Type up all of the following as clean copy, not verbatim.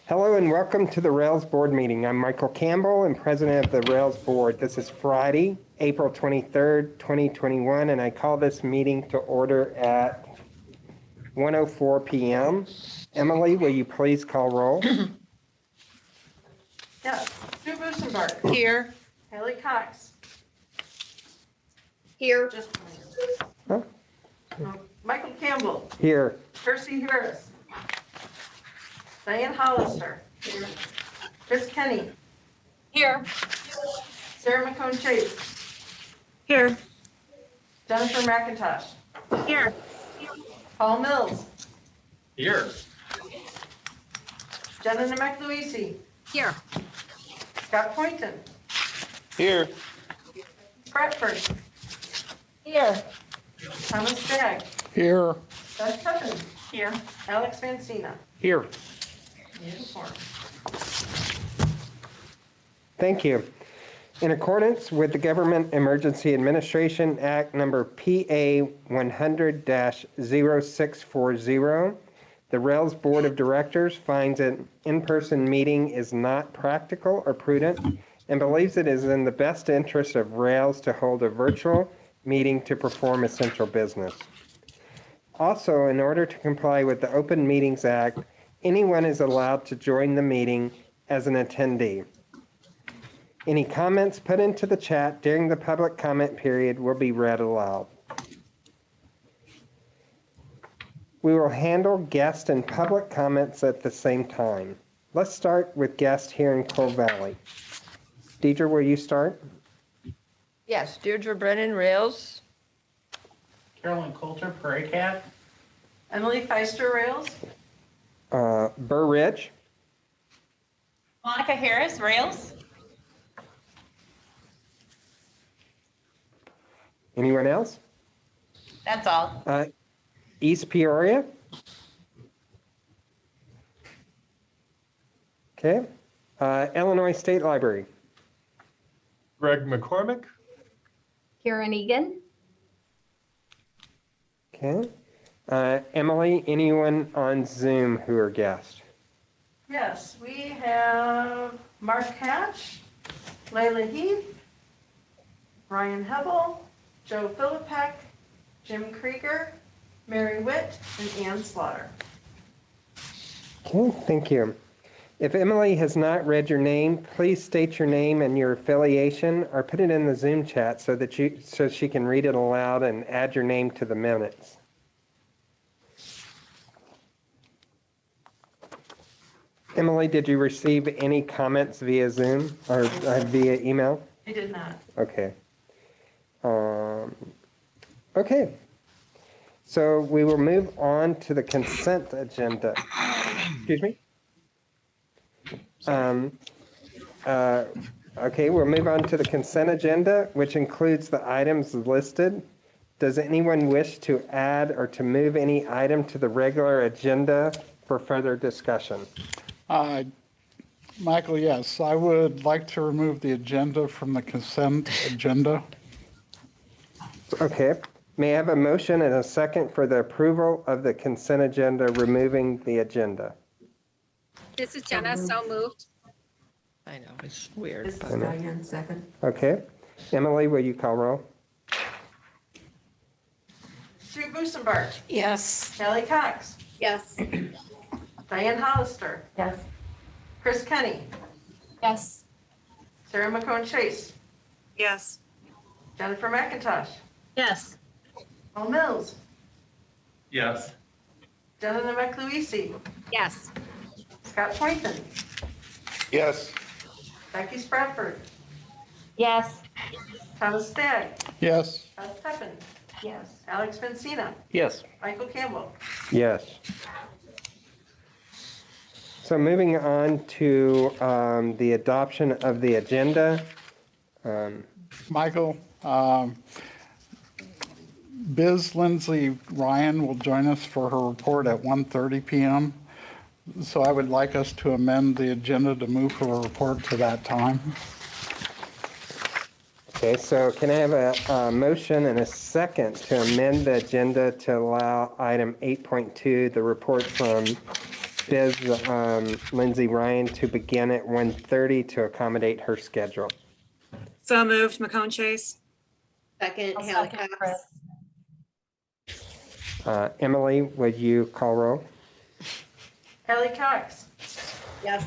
Hello and welcome to the Rails Board meeting. I'm Michael Campbell and President of the Rails Board. This is Friday, April 23rd, 2021, and I call this meeting to order at 1:04 p.m. Emily, will you please call roll? Yes. Sue Busenbark. Here. Haley Cox. Here. Just Huh? Michael Campbell. Here. Percy Harris. Diane Hollister. Here. Chris Kenny. Here. Sarah McCone Chase. Here. Jennifer McIntosh. Here. Paul Mills. Here. Jenna Nemec-Louisi. Here. Scott Poynton. Here. Bradford. Here. Thomas Stagg. Here. Beth Tuppen. Here. Alex Mancina. Here. Uniform. Thank you. In accordance with the Government Emergency Administration Act number PA 100-0640, the Rails Board of Directors finds an in-person meeting is not practical or prudent and believes it is in the best interest of Rails to hold a virtual meeting to perform essential business. Also, in order to comply with the Open Meetings Act, anyone is allowed to join the meeting as an attendee. Any comments put into the chat during the public comment period will be read aloud. We will handle guest and public comments at the same time. Let's start with guests here in Cole Valley. Deidre, will you start? Yes, Deirdre Brennan, Rails. Carolyn Coulter, Prairie Cat. Emily Feister, Rails. Burr Ridge. Monica Harris, Rails. Anyone else? That's all. East Peoria. Okay. Illinois State Library. Greg McCormick. Karen Egan. Okay. Emily, anyone on Zoom who are guests? Yes, we have Mark Hatch, Layla Heath, Ryan Hebel, Joe Philippek, Jim Krieger, Mary Witt, and Ann Slaughter. Okay, thank you. If Emily has not read your name, please state your name and your affiliation or put it in the Zoom chat so she can read it aloud and add your name to the minutes. Emily, did you receive any comments via Zoom or via email? I did not. Okay. Okay. So we will move on to the consent agenda. Excuse me? Okay, we'll move on to the consent agenda, which includes the items listed. Does anyone wish to add or to move any item to the regular agenda for further discussion? Michael, yes, I would like to remove the agenda from the consent agenda. Okay. May I have a motion and a second for the approval of the consent agenda, removing the agenda? This is Jenna, so moved. I know, it's weird. This is I know. Diane, second. Okay. Emily, will you call roll? Sue Busenbark, Yes. Haley Cox, Yes. Diane Hollister, Yes. Chris Kenny, Yes. Sarah McCone Chase, Yes. Jennifer McIntosh, Yes. Paul Mills, Yes. Jenna Nemec-Louisi, Yes. Scott Poynton, Yes. Becky Spradford, Yes. Thomas Stagg, Yes. Beth Tuppen, Yes. Alex Mancina, Yes. Michael Campbell. Yes. So moving on to the adoption of the agenda. Michael, Biz Lindsay Ryan will join us for her report at 1:30 p.m. So I would like us to amend the agenda to move her report to that time. Okay, so can I have a motion and a second to amend the agenda to allow item 8.2, the report from Biz Lindsay Ryan to begin at 1:30 to accommodate her schedule. So moved, McCone Chase. Second, I'll Haley second, Cox. Chris. Emily, would you call roll? Haley Cox, Yes.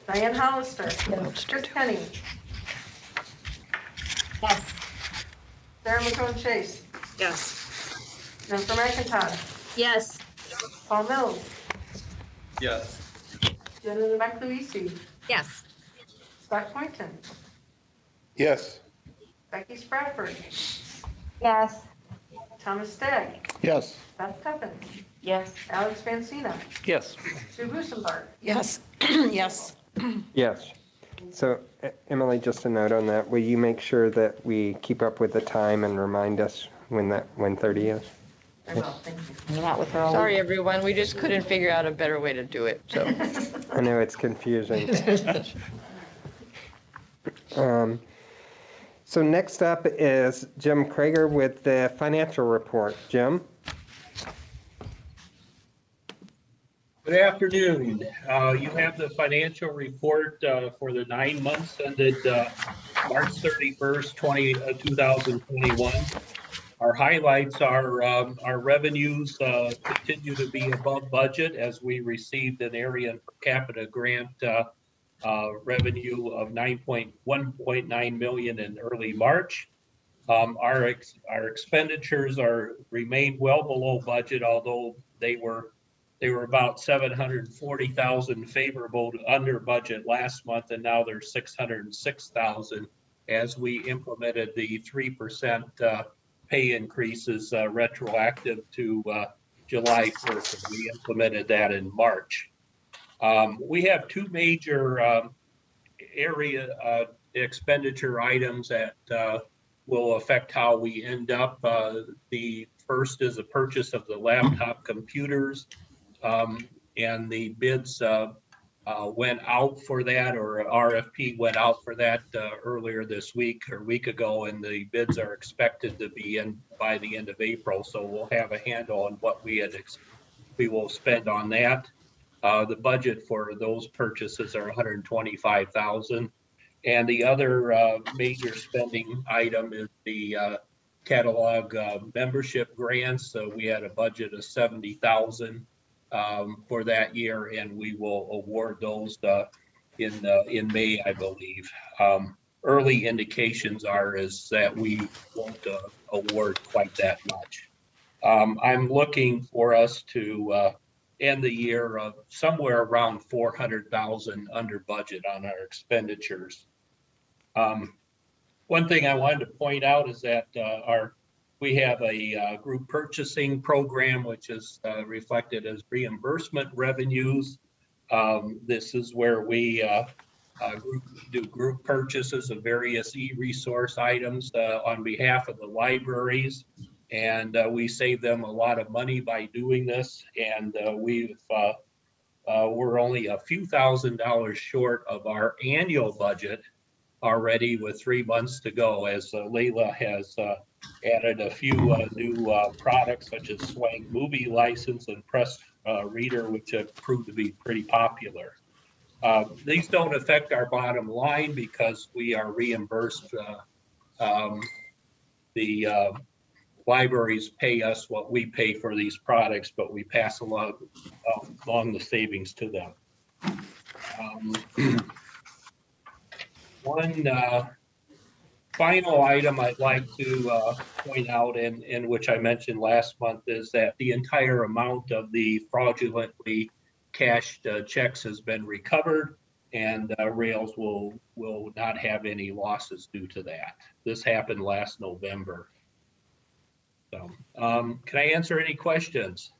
Diane Hollister, Chris Penny, Yes. Sarah McCone Chase, Yes. Jennifer McIntosh, Yes. Paul Mills, Yes. Jenna McLuisi, Yes. Scott Poynton, Yes. Becky Spradford, Yes. Thomas Stagg, Yes. Beth Tuppins, Yes. Alex Vancina, Yes. Sue Busenbarg. Yes. Yes. Yes. So Emily, just a note on that. Will you make sure that we keep up with the time and remind us when that 1:30 is? I will, thank you. You're not with her all week. Sorry, everyone. We just couldn't figure out a better way to do it, so. I know it's confusing. So next up is Jim Krager with the financial report. Jim? Good afternoon. You have the financial report for the 9 months ended March 31st, 2021. Our highlights are our revenues continue to be above budget as we received an area per capita grant revenue of 1.9 million in early March. Our expenditures remain well below budget, although they were about 740,000 favorable to under budget last month, and now they're 606,000 as we implemented the 3% pay increases retroactive to July 1st. And we implemented that in March. We have two major area expenditure items that will affect how we end up. The first is a purchase of the laptop computers. And the bids went out for that, or RFP went out for that earlier this week or week ago, and the bids are expected to be in by the end of April. So we'll have a handle on what we will spend on that. The budget for those purchases are 125,000, and the other major spending item is the catalog membership grants. So we had a budget of 70,000. For that year, and we will award those in May, I believe. Early indications is that we won't award quite that much. I'm looking for us to end the year of somewhere around 400,000 under budget on our expenditures. One thing I wanted to point out is that we have a group purchasing program, which is reflected as reimbursement revenues. This is where we do group purchases of various e-resource items on behalf of the libraries. And we save them a lot of money by doing this. And we're only a few $1,000s short of our annual budget already with 3 months to go, as Layla has added a few new products such as Swank Movie License and Press Reader, which have proved to be pretty popular. These don't affect our bottom line because we are reimbursed. The libraries pay us what we pay for these products, but we pass along the savings to them. One final item I'd like to point out, and which I mentioned last month, is that the entire amount of the fraudulently cashed checks has been recovered, and Rails will not have any losses due to that. This happened last November. So, can I answer any questions?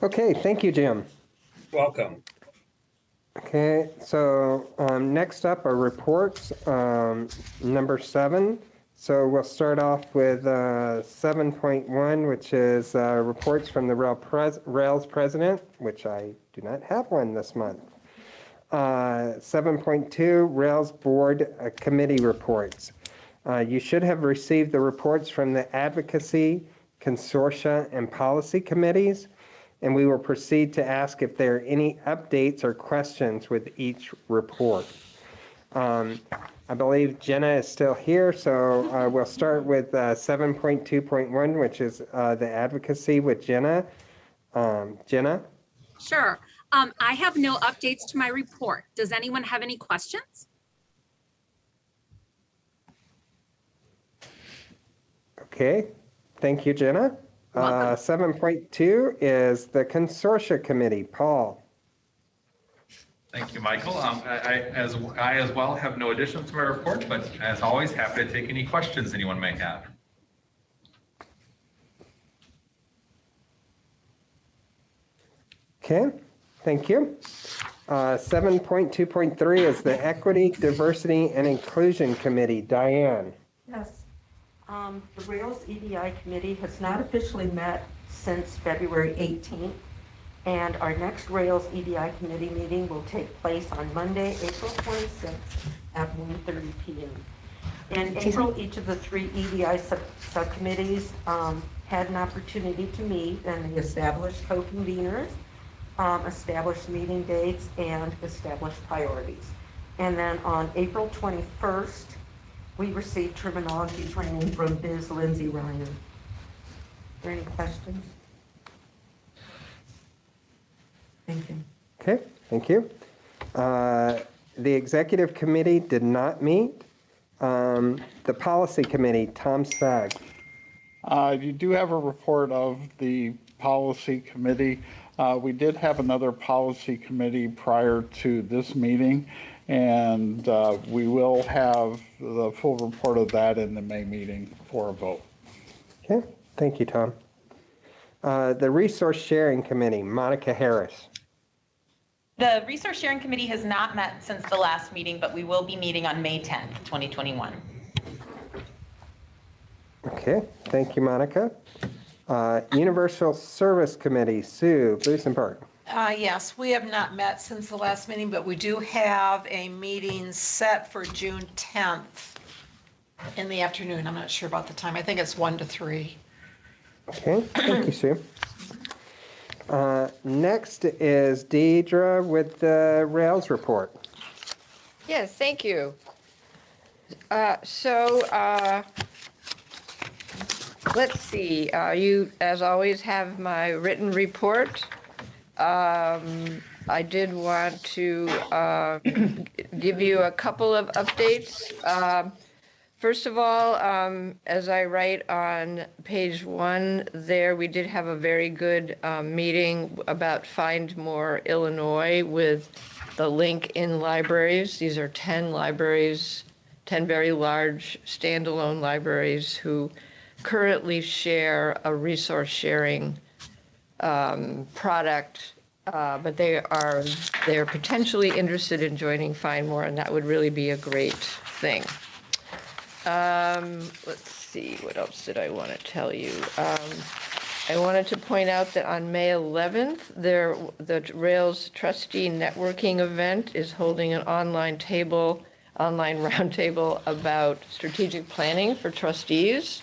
Okay, thank you, Jim. Welcome. Okay, so next up are reports, number 7. So we'll start off with 7.1, which is reports from the Rails president, which I do not have one this month. 7.2, Rails board committee reports. You should have received the reports from the Advocacy, Consortia, and Policy Committees, and we will proceed to ask if there are any updates or questions with each report. I believe Jenna is still here, so we'll start with 7.2.1, which is the advocacy with Jenna. Jenna? Sure. I have no updates to my report. Does anyone have any questions? Okay, thank you, Jenna. You're welcome. 7.2 is the Consortia Committee. Paul? Thank you, Michael. I as well have no additions to my report, but as always, happy to take any questions anyone may have. Okay, thank you. 7.2.3 is the Equity, Diversity, and Inclusion Committee. Diane? Yes. The Rails EDI Committee has not officially met since February 18th, and our next Rails EDI Committee meeting will take place on Monday, April 26th at 1:30 p.m. In April, each of the three EDI subcommittees had an opportunity to meet, and they established co-conveners, established meeting dates, and established priorities. And then on April 21st, we received terminology training from Ms. Lindsay Ryan. Are there any questions? Thank you. Okay, thank you. The Executive Committee did not meet. The Policy Committee, Tom Sagg. You do have a report of the Policy Committee. We did have another Policy Committee prior to this meeting, and we will have the full report of that in the May meeting for a vote. Okay, thank you, Tom. The Resource Sharing Committee, Monica Harris. The Resource Sharing Committee has not met since the last meeting, but we will be meeting on May 10th, 2021. Okay, thank you, Monica. Universal Service Committee, Sue Busenberg. Yes, we have not met since the last meeting, but we do have a meeting set for June 10th in the afternoon. I'm not sure about the time. I think it's 1 to 3. Okay, thank you, Sue. Next is Deidre with the Rails report. Yes, thank you. Let's see. You, as always, have my written report. I did want to give you a couple of updates. First of all, as I write on page 1 there, we did have a very good meeting about Find More Illinois with the link in libraries. These are 10 libraries, 10 very large standalone libraries who currently share a resource sharing product, but they're potentially interested in joining Find More, and that would really be a great thing. Let's see, what else did I want to tell you? I wanted to point out that on May 11th, the Rails Trustee Networking event is holding an online roundtable about strategic planning for trustees.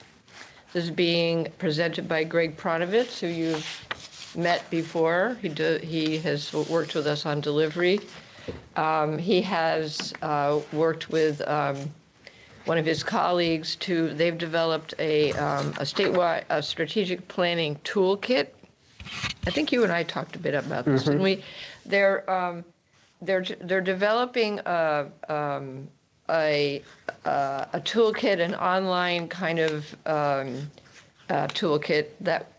This is being presented by Greg Pronovitz, who you've met before. He has worked with us on delivery. He has worked with one of his colleagues they've developed a statewide strategic planning toolkit. I think you and I talked a bit about this, didn't we? They're developing a toolkit, an online kind of toolkit that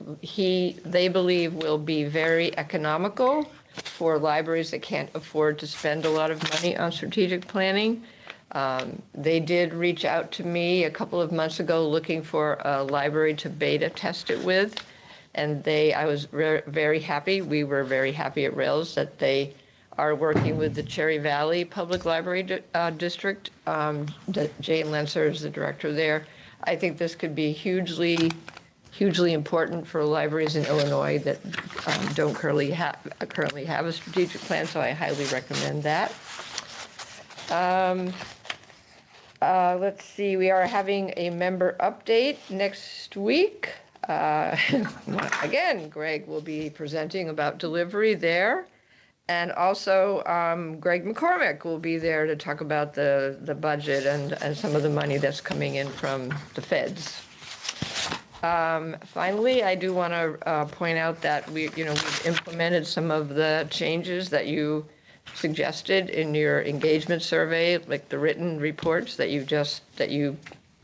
they believe will be very economical for libraries that can't afford to spend a lot of money on strategic planning. They did reach out to me a couple of months ago looking for a library to beta test it with, and I was very happy. We were very happy at Rails that they are working with the Cherry Valley Public Library District. Jane Lenser is the director there. I think this could be hugely important for libraries in Illinois that don't currently have a strategic plan, so I highly recommend that. Let's see, we are having a member update next week. Again, Greg will be presenting about delivery there. And also, Greg McCormick will be there to talk about the budget and some of the money that's coming in from the feds. Finally, I do want to point out that we've implemented some of the changes that you suggested in your engagement survey, like the written reports that you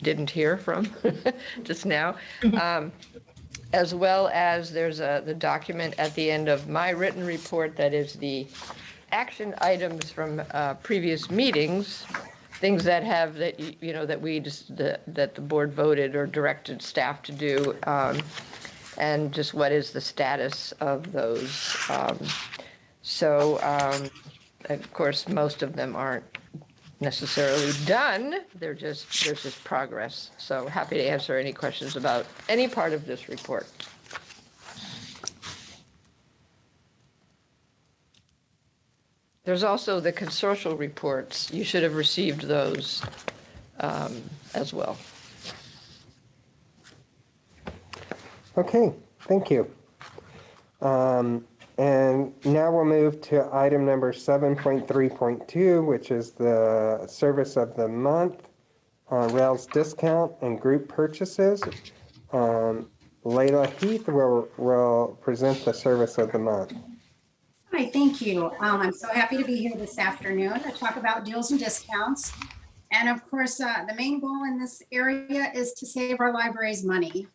didn't hear from just now. As well as there's the document at the end of my written report that is the action items from previous meetings, things that that the board voted or directed staff to do, and just what is the status of those. Of course, most of them aren't necessarily done. There's just progress. So happy to answer any questions about any part of this report. There's also the consortial reports. You should have received those as well. Okay, thank you. And now we'll move to item number 7.3.2, which is the service of the month, Rails discount and group purchases. Layla Heath will present the service of the month. Hi, thank you. I'm so happy to be here this afternoon to talk about deals and discounts. And of course, the main goal in this area is to save our libraries money.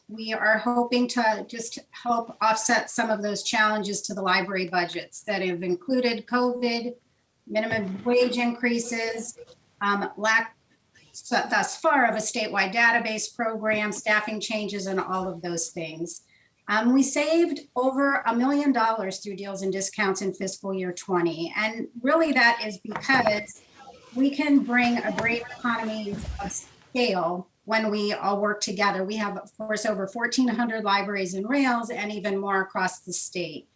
We are hoping to just help offset some of those challenges to the library budgets that have included COVID, minimum wage increases, lack thus far of a statewide database program, staffing changes, and all of those things. We saved over $1 million through deals and discounts in fiscal year 20. And really that is because we can bring a great economy of scale when we all work together. We have, of course, over 1,400 libraries in Rails and even more across the state.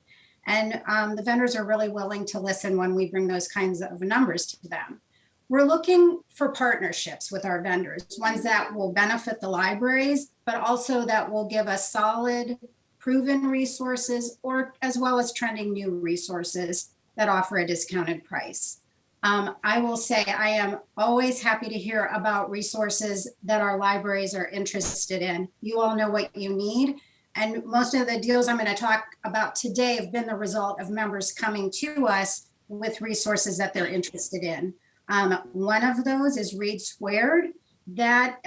And the vendors are really willing to listen when we bring those kinds of numbers to them. We're looking for partnerships with our vendors, ones that will benefit the libraries, but also that will give us solid, proven resources, or as well as trending new resources that offer a discounted price. I will say I am always happy to hear about resources that our libraries are interested in. You all know what you need. And most of the deals I'm going to talk about today have been the result of members coming to us with resources that they're interested in. One of those is Read Squared. That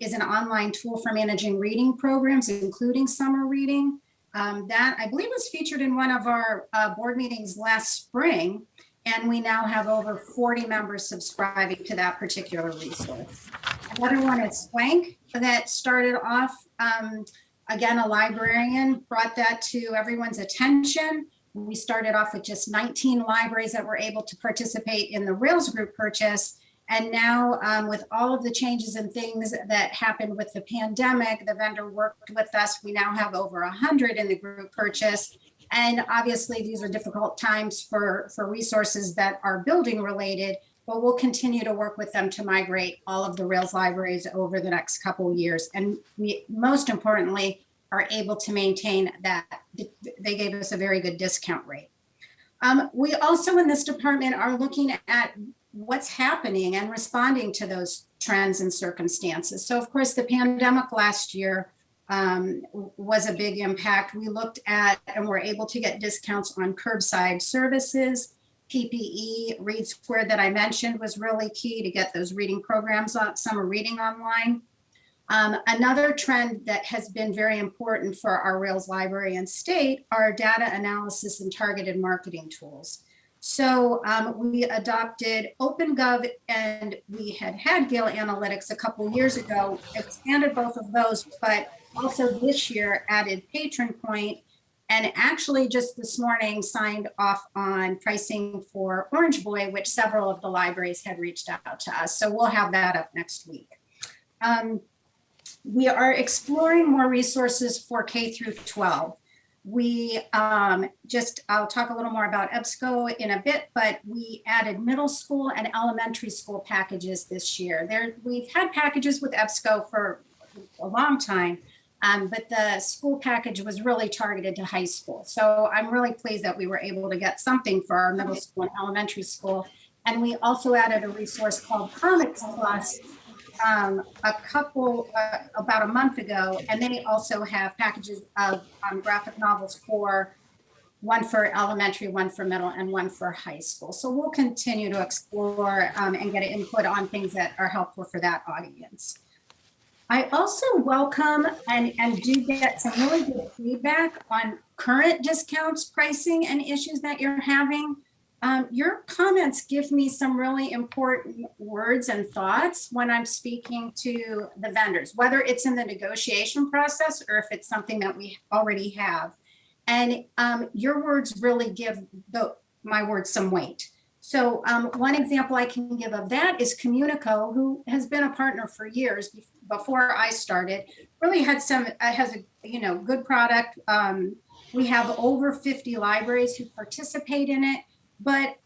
is an online tool for managing reading programs, including summer reading. That I believe was featured in one of our board meetings last spring. And we now have over 40 members subscribing to that particular resource. Another one is Swank that started off, again, a librarian brought that to everyone's attention. We started off with just 19 libraries that were able to participate in the Rails group purchase. And now with all of the changes and things that happened with the pandemic, the vendor worked with us. We now have over 100 in the group purchase. And obviously these are difficult times for resources that are building related, but we'll continue to work with them to migrate all of the Rails libraries over the next couple of years. And we, most importantly, are able to maintain that. They gave us a very good discount rate. We also in this department are looking at what's happening and responding to those trends and circumstances. So of course, the pandemic last year was a big impact. We looked at and were able to get discounts on curbside services, PPE, Read Squared that I mentioned was really key to get those reading programs on summer reading online. Another trend that has been very important for our Rails library and state are data analysis and targeted marketing tools. So we adopted OpenGov and we had Gale Analytics a couple years ago, expanded both of those, but also this year added Patron Point, and actually just this morning signed off on pricing for Orange Boy, which several of the libraries had reached out to us. So we'll have that up next week. We are exploring more resources for K through 12. We I'll talk a little more about EBSCO in a bit, but we added middle school and elementary school packages this year. We've had packages with EBSCO for a long time, but the school package was really targeted to high school. So I'm really pleased that we were able to get something for our middle school and elementary school. And we also added a resource called Comics Plus about a month ago, and they also have packages of graphic novels one for elementary, one for middle, and one for high school. So we'll continue to explore and get input on things that are helpful for that audience. I also welcome and do get some really good feedback on current discounts, pricing, and issues that you're having. Your comments give me some really important words and thoughts when I'm speaking to the vendors, whether it's in the negotiation process or if it's something that we already have. And your words really give my words some weight. So one example I can give of that is Communico, who has been a partner for years before I started, really has a good product. We have over 50 libraries who participate in it. But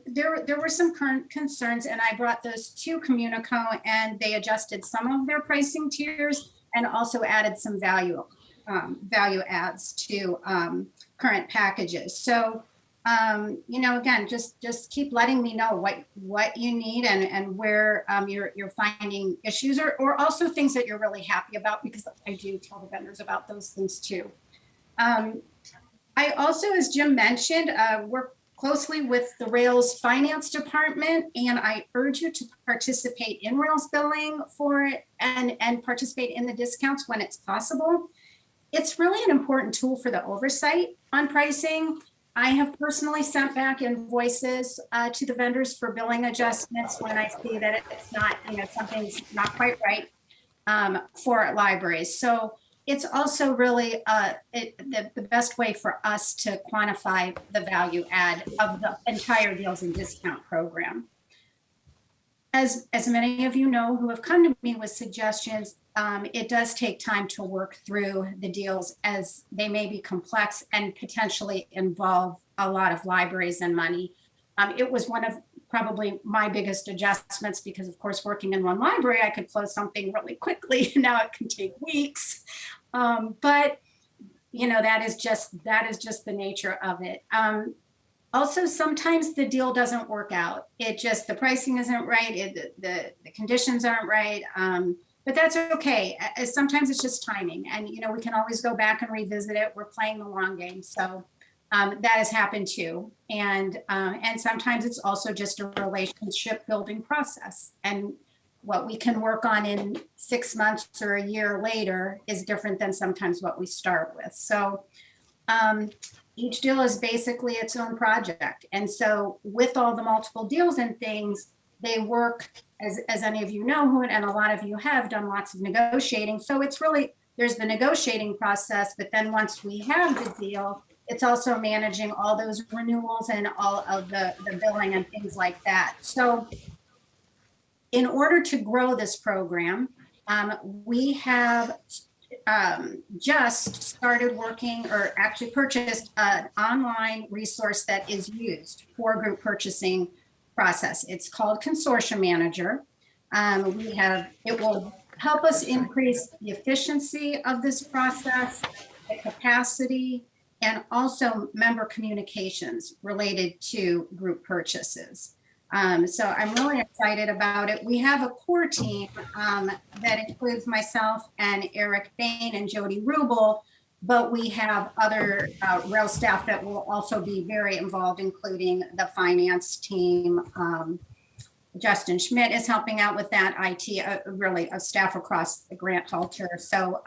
there were some current concerns, and I brought those to Communico, and they adjusted some of their pricing tiers and also added some value adds to current packages. So, again, just keep letting me know what you need and where you're finding issues or also things that you're really happy about, because I do tell the vendors about those things too. I also, as Jim mentioned, work closely with the Rails Finance Department, and I urge you to participate in Rails billing for it and participate in the discounts when it's possible. It's really an important tool for the oversight on pricing. I have personally sent back invoices to the vendors for billing adjustments when I see that it's not, something's not quite right for libraries. So it's also really the best way for us to quantify the value add of the entire deals and discount program. As many of you know who have come to me with suggestions, it does take time to work through the deals as they may be complex and potentially involve a lot of libraries and money. It was one of probably my biggest adjustments because, of course, working in one library, I could close something really quickly. Now it can take weeks. But that is just the nature of it. Also, sometimes the deal doesn't work out. The pricing isn't right. The conditions aren't right. But that's okay. Sometimes it's just timing, and we can always go back and revisit it. We're playing the long game, so that has happened too. And sometimes it's also just a relationship building process, and what we can work on in 6 months or a year later is different than sometimes what we start with. So each deal is basically its own project. And so with all the multiple deals and things, they work, as any of you know, and a lot of you have done lots of negotiating. So it's really, there's the negotiating process, but then once we have the deal, it's also managing all those renewals and all of the billing and things like that. So in order to grow this program, we have just started working, or actually purchased an online resource that is used for group purchasing process. It's called Consortium Manager. It will help us increase the efficiency of this process, the capacity, and also member communications related to group purchases. So I'm really excited about it. We have a core team that includes myself and Eric Bain and Jody Rubel, but we have other Rails staff that will also be very involved, including the finance team. Justin Schmidt is helping out with that, IT, really a staff across the grant halter. So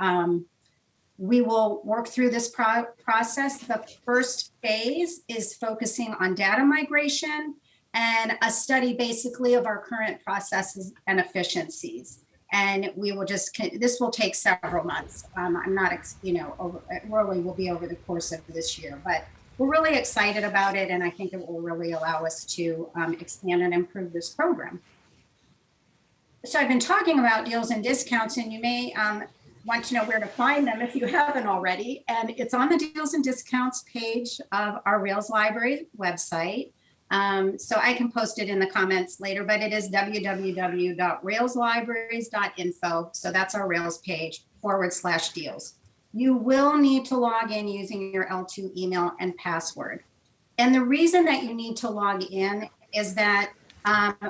we will work through this process. The first phase is focusing on data migration and a study basically of our current processes and efficiencies. And we will this will take several months. I'm not, it really will be over the course of this year, but we're really excited about it. And I think it will really allow us to expand and improve this program. So I've been talking about deals and discounts, and you may want to know where to find them if you haven't already. And it's on the Deals and Discounts page of our Rails Library website. So I can post it in the comments later, but it is www.railslibraries.info. So that's our Rails page /deals. You will need to log in using your L2 email and password. And the reason that you need to log in is that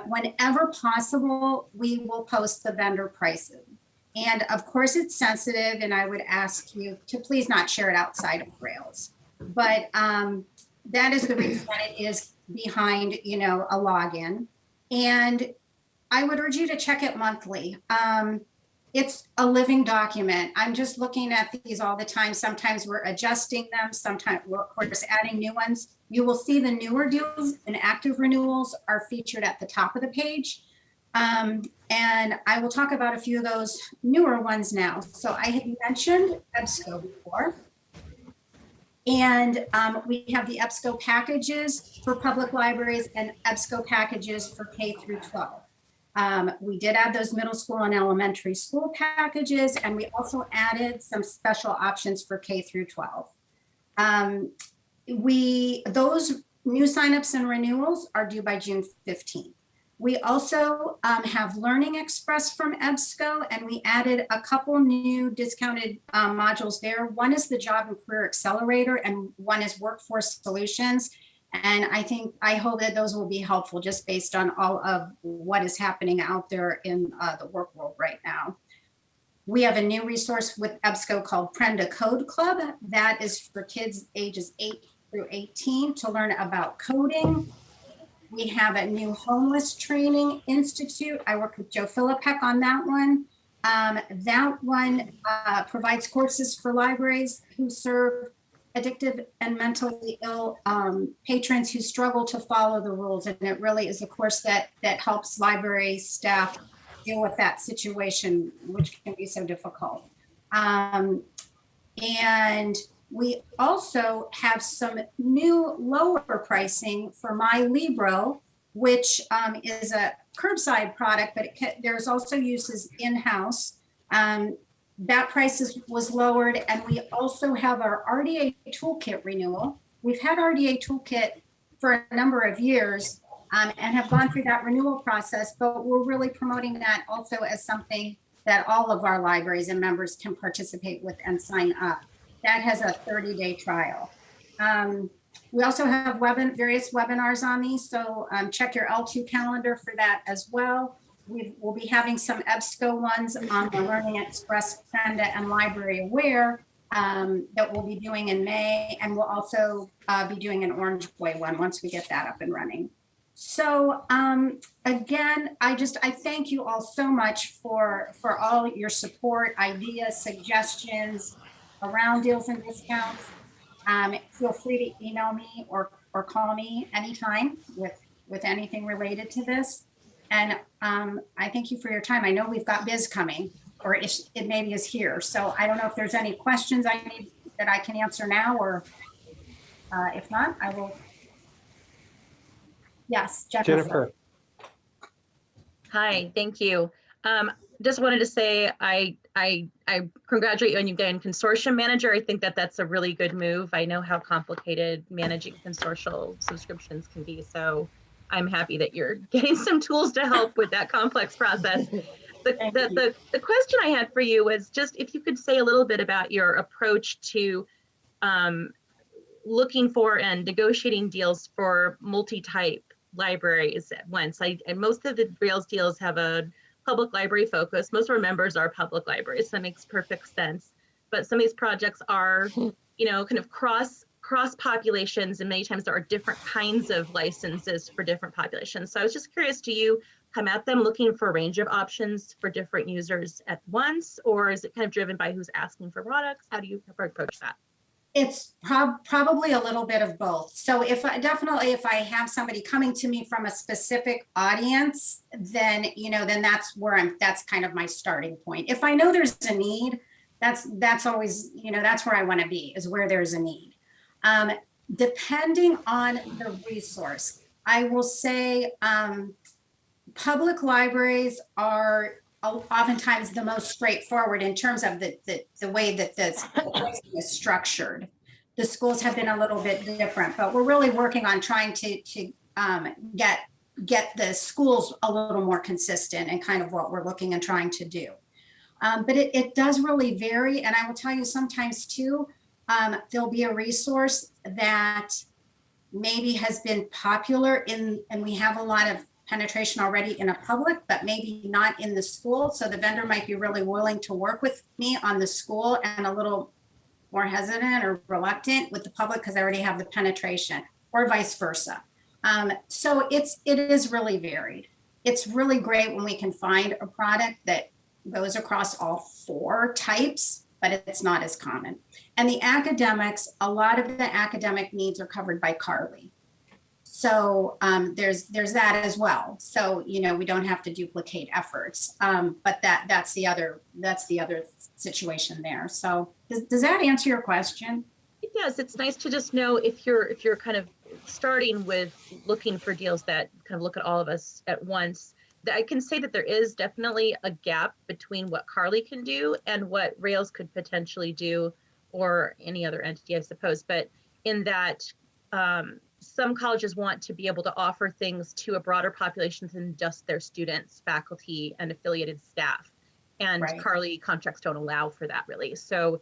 whenever possible, we will post the vendor prices. And of course, it's sensitive, and I would ask you to please not share it outside of Rails. But that is the reason that it is behind, a login. And I would urge you to check it monthly. It's a living document. I'm just looking at these all the time. Sometimes we're adjusting them. Sometimes we're, of course, adding new ones. You will see the newer deals and active renewals are featured at the top of the page. And I will talk about a few of those newer ones now. So I had mentioned EBSCO before. And we have the EBSCO packages for public libraries and EBSCO packages for K through 12. We did add those middle school and elementary school packages, and we also added some special options for K through 12. Those new signups and renewals are due by June 15th. We also have Learning Express from EBSCO, and we added a couple new discounted modules there. One is the Job and Career Accelerator, and one is Workforce Solutions. And I hope that those will be helpful just based on all of what is happening out there in the work world right now. We have a new resource with EBSCO called Prenda Code Club. That is for kids ages 8 through 18 to learn about coding. We have a new homeless training institute. I work with Joe Philippek on that one. That one provides courses for libraries who serve addictive and mentally ill patrons who struggle to follow the rules. And it really is a course that helps library staff deal with that situation, which can be so difficult. And we also have some new lower pricing for My Libro, which is a curbside product, but there's also uses in-house. That price was lowered, and we also have our RDA Toolkit renewal. We've had RDA Toolkit for a number of years and have gone through that renewal process, but we're really promoting that also as something that all of our libraries and members can participate with and sign up. That has a 30-day trial. We also have various webinars on these, so check your L2 calendar for that as well. We'll be having some EBSCO ones on the Learning Express, Prenda, and Library Aware that we'll be doing in May, and we'll also be doing an Orange Boy one once we get that up and running. So again, I thank you all so much for all your support, ideas, suggestions around deals and discounts. Feel free to email me or call me anytime with anything related to this. And I thank you for your time. I know we've got Biz coming, or it maybe is here. So I don't know if there's any questions I need that I can answer now, or if not, I will. Yes, Jennifer. Hi, thank you. Just wanted to say I congratulate you on you getting Consortium Manager. I think that's a really good move. I know how complicated managing consortial subscriptions can be, so I'm happy that you're getting some tools to help with that complex process. The question I had for you was just if you could say a little bit about your approach to looking for and negotiating deals for multi-type libraries at once. And most of the Rails deals have a public library focus. Most of our members are public libraries, so that makes perfect sense. But some of these projects are, kind of cross populations, and many times there are different kinds of licenses for different populations. So I was just curious, do you come at them looking for a range of options for different users at once, or is it kind of driven by who's asking for products? How do you approach that? It's probably a little bit of both. So if I have somebody coming to me from a specific audience, then that's kind of my starting point. If I know there's a need, that's always, that's where I want to be, is where there's a need. Depending on the resource, I will say public libraries are oftentimes the most straightforward in terms of the way that this is structured. The schools have been a little bit different, but we're really working on trying to get the schools a little more consistent and kind of what we're looking and trying to do. But it does really vary. And I will tell you sometimes too, there'll be a resource that maybe has been popular and we have a lot of penetration already in a public, but maybe not in the school. So the vendor might be really willing to work with me on the school and a little more hesitant or reluctant with the public because I already have the penetration, or vice versa. So it is really varied. It's really great when we can find a product that goes across all 4 types, but it's not as common. And the academics, a lot of the academic needs are covered by Carly. So there's that as well. So, you know, we don't have to duplicate efforts, but that's the other situation there. So does that answer your question? It does. It's nice to just know if you're kind of starting with looking for deals that kind of look at all of us at once. I can say that there is definitely a gap between what Carly can do and what Rails could potentially do, or any other entity, I suppose. But in that, some colleges want to be able to offer things to a broader population than just their students, faculty, and affiliated staff. And Right. Carly contracts don't allow for that really. So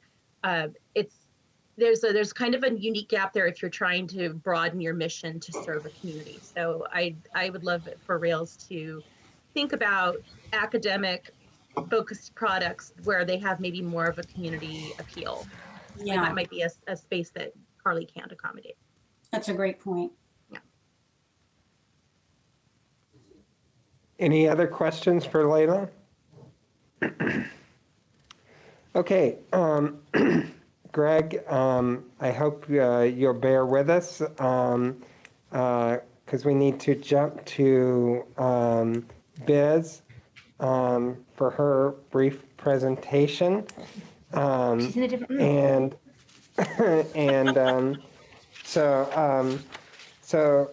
there's kind of a unique gap there if you're trying to broaden your mission to serve a community. So I would love it for Rails to think about academic focused products where they have maybe more of a community appeal. Yeah. And that might be a space that Carly can't accommodate. That's a great point. Any other questions for Layla? Okay, Greg, I hope you'll bear with us because we need to jump to Biz for her brief presentation. She's in a different room. So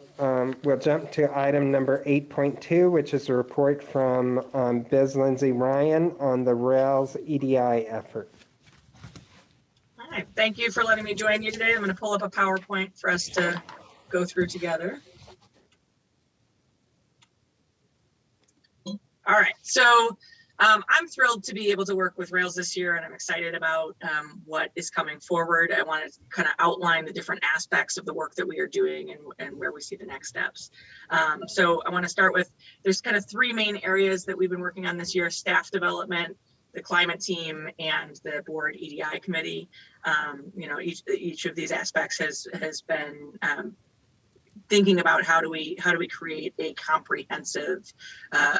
we'll jump to item number 8.2, which is a report from Biz Lindsay Ryan on the Rails EDI effort. All right, thank you for letting me join you today. I'm going to pull up a PowerPoint for us to go through together. All right, so I'm thrilled to be able to work with Rails this year, and I'm excited about what is coming forward. I want to kind of outline the different aspects of the work that we are doing and where we see the next steps. So I want to start with, there's kind of 3 main areas that we've been working on this year: staff development, the climate team, and the board EDI committee. You know, each of these aspects has been thinking about how do we create a comprehensive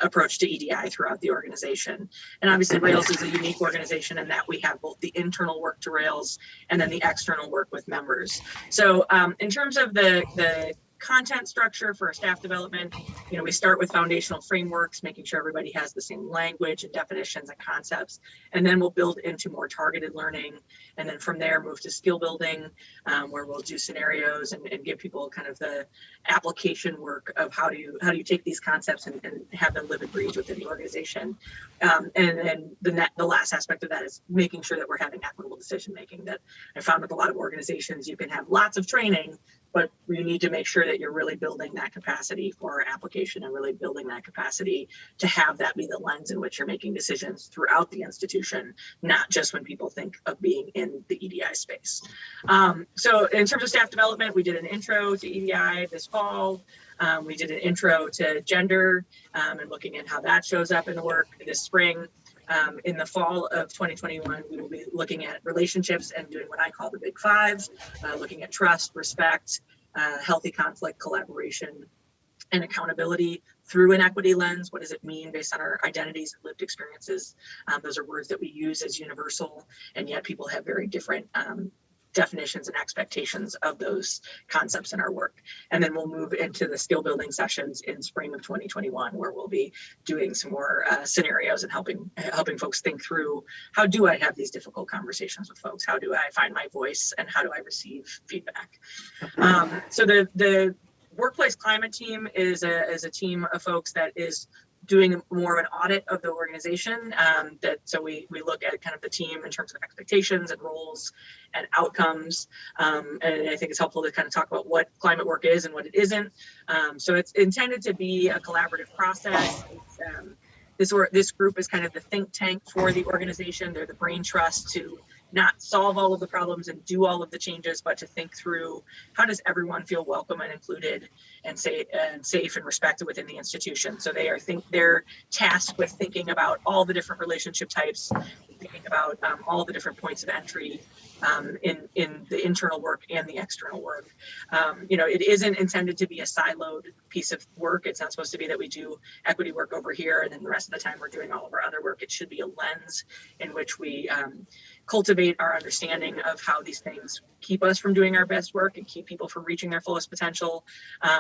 approach to EDI throughout the organization. And obviously Rails is a unique organization in that we have both the internal work to Rails and then the external work with members. So in terms of the content structure for staff development, you know, we start with foundational frameworks, making sure everybody has the same language and definitions and concepts, and then we'll build into more targeted learning, and then from there move to skill building, where we'll do scenarios and give people kind of the application work of how do you take these concepts and have them live and breathe within the organization. And then the last aspect of that is making sure that we're having equitable decision making. That I found with a lot of organizations, you can have lots of training, but you need to make sure that you're really building that capacity for application and really building that capacity to have that be the lens in which you're making decisions throughout the institution, not just when people think of being in the EDI space. So in terms of staff development, we did an intro to EDI this fall. We did an intro to gender and looking at how that shows up in the work this spring. In the fall of 2021, we will be looking at relationships and doing what I call the big 5, looking at trust, respect, healthy conflict, collaboration, and accountability through an equity lens. What does it mean based on our identities and lived experiences? Those are words that we use as universal, and yet people have very different definitions and expectations of those concepts in our work. And then we'll move into the skill building sessions in spring of 2021, where we'll be doing some more scenarios and helping folks think through, how do I have these difficult conversations with folks? How do I find my voice, and how do I receive feedback? So the workplace climate team is a team of folks that is doing more of an audit of the organization. So we look at kind of the team in terms of expectations and roles and outcomes. And I think it's helpful to kind of talk about what climate work is and what it isn't. So it's intended to be a collaborative process. This group is kind of the think tank for the organization. They're the brain trust to not solve all of the problems and do all of the changes, but to think through how does everyone feel welcome and included and safe and respected within the institution. So they're tasked with thinking about all the different relationship types, thinking about all the different points of entry in the internal work and the external work. It isn't intended to be a siloed piece of work. It's not supposed to be that we do equity work over here and then the rest of the time we're doing all of our other work. It should be a lens in which we cultivate our understanding of how these things keep us from doing our best work and keep people from reaching their fullest potential.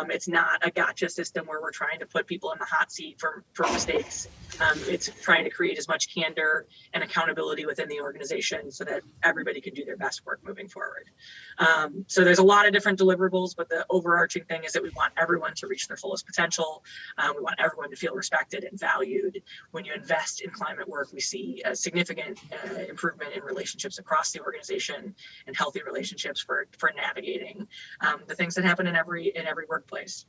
It's not a gotcha system where we're trying to put people in the hot seat for mistakes. It's trying to create as much candor and accountability within the organization so that everybody can do their best work moving forward. So there's a lot of different deliverables, but the overarching thing is that we want everyone to reach their fullest potential. We want everyone to feel respected and valued. When you invest in climate work, we see a significant improvement in relationships across the organization and healthy relationships for navigating the things that happen in every workplace.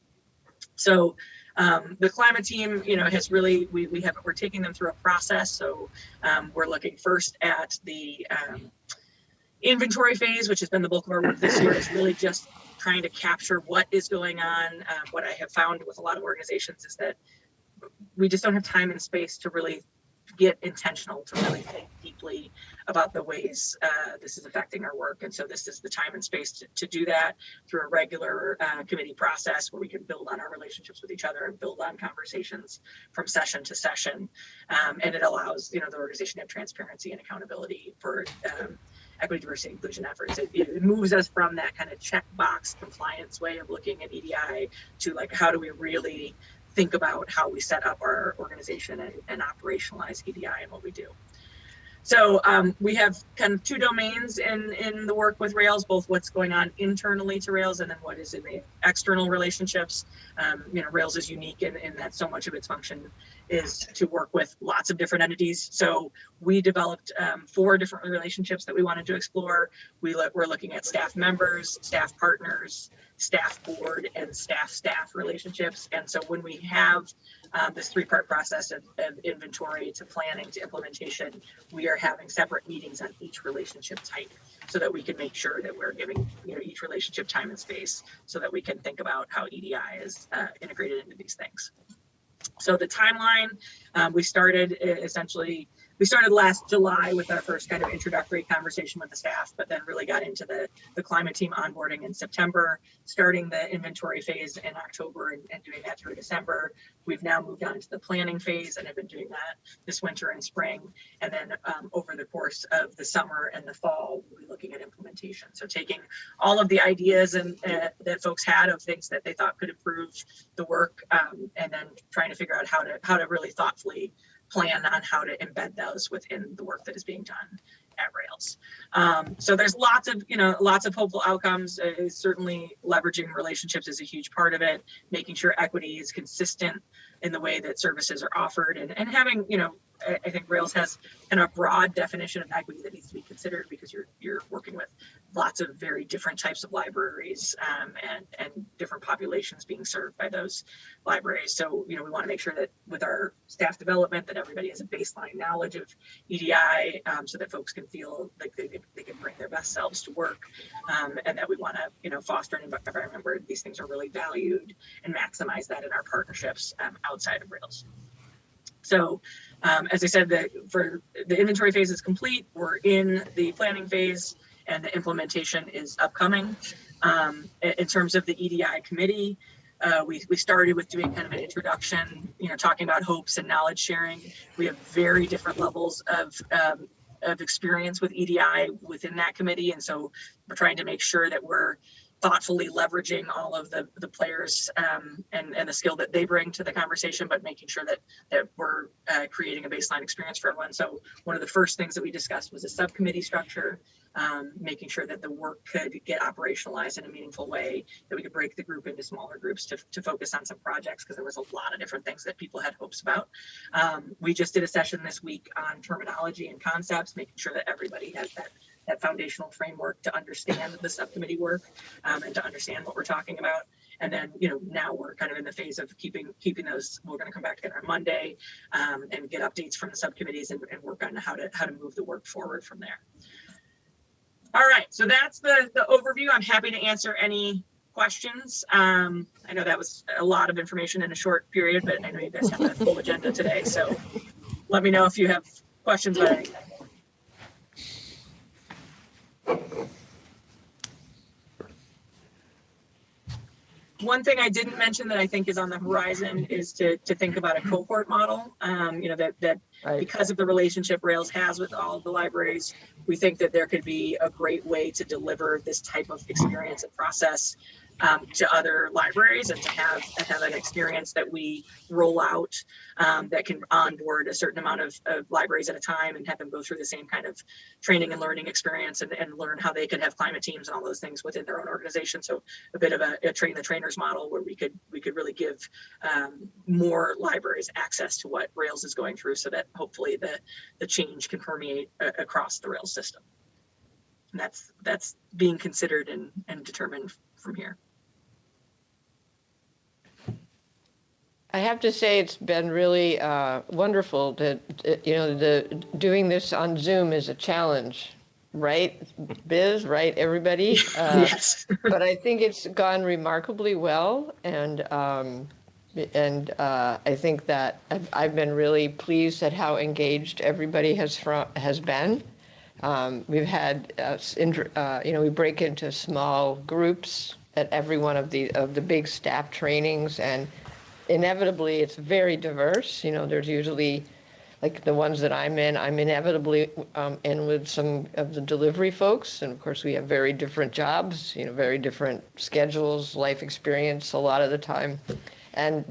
So the climate team, has really, we're taking them through a process. So we're looking first at the inventory phase, which has been the bulk of our work this year, is really just trying to capture what is going on. What I have found with a lot of organizations is that we just don't have time and space to really get intentional, to really think deeply about the ways this is affecting our work. And so this is the time and space to do that through a regular committee process where we can build on our relationships with each other and build on conversations from session to session. And it allows, the organization to have transparency and accountability for equity, diversity, inclusion efforts. It moves us from that kind of checkbox compliance way of looking at EDI to like, how do we really think about how we set up our organization and operationalize EDI and what we do. So we have kind of two domains in the work with Rails, both what's going on internally to Rails and then what is in the external relationships. Rails is unique in that so much of its function is to work with lots of different entities. So we developed 4 different relationships that we wanted to explore. We're looking at staff members, staff partners, staff board, and staff relationships. And so when we have this 3-part process of inventory to planning to implementation, we are having separate meetings on each relationship type so that we can make sure that we're giving each relationship time and space so that we can think about how EDI is integrated into these things. So the timeline, we started last July with our first kind of introductory conversation with the staff, but then really got into the climate team onboarding in September, starting the inventory phase in October and doing that through December. We've now moved on to the planning phase and have been doing that this winter and spring. And then over the course of the summer and the fall, we'll be looking at implementation. So taking all of the ideas that folks had of things that they thought could improve the work and then trying to figure out how to really thoughtfully plan on how to embed those within the work that is being done at Rails. So there's lots of hopeful outcomes. Certainly leveraging relationships is a huge part of it, making sure equity is consistent in the way that services are offered and having, I think Rails has kind of a broad definition of equity that needs to be considered because you're working with lots of very different types of libraries and different populations being served by those libraries. So, we want to make sure that with our staff development that everybody has a baseline knowledge of EDI so that folks can feel like they can bring their best selves to work and that we want to, foster an environment where these things are really valued and maximize that in our partnerships outside of Rails. So as I said, for the inventory phase is complete. We're in the planning phase and the implementation is upcoming. In terms of the EDI committee, we started with doing kind of an introduction, talking about hopes and knowledge sharing. We have very different levels of experience with EDI within that committee. And so we're trying to make sure that we're thoughtfully leveraging all of the players and the skill that they bring to the conversation, but making sure that we're creating a baseline experience for everyone. So one of the first things that we discussed was a subcommittee structure, making sure that the work could get operationalized in a meaningful way, that we could break the group into smaller groups to focus on some projects, because there was a lot of different things that people had hopes about. We just did a session this week on terminology and concepts, making sure that everybody has that foundational framework to understand the subcommittee work and to understand what we're talking about. And then, now we're kind of in the phase of keeping those. We're going to come back together on Monday and get updates from the subcommittees and work on how to move the work forward from there. All right, so that's the overview. I'm happy to answer any questions. I know that was a lot of information in a short period, but I know you guys have a full agenda today. So let me know if you have questions about anything. One thing I didn't mention that I think is on the horizon is to think about a cohort model. That because of the relationship Rails has with all of the libraries, we think that there could be a great way to deliver this type of experience and process to other libraries, and to have an experience that we roll out that can onboard a certain amount of libraries at a time and have them go through the same kind of training and learning experience and learn how they could have climate teams and all those things within their own organization. So a bit of a train the trainers model where we could really give more libraries access to what Rails is going through, so that hopefully the change can permeate across the Rails system. And that's being considered and determined from here. I have to say it's been really wonderful to, doing this on Zoom is a challenge, right, Biz, right, everybody? Yes. But I think it's gone remarkably well, and I think that I've been really pleased at how engaged everybody has been. We've had, we break into small groups at every one of the big staff trainings, and inevitably it's very diverse. There's usually, like the ones that I'm inevitably in with some of the delivery folks, and of course we have very different jobs, very different schedules, life experience a lot of the time, and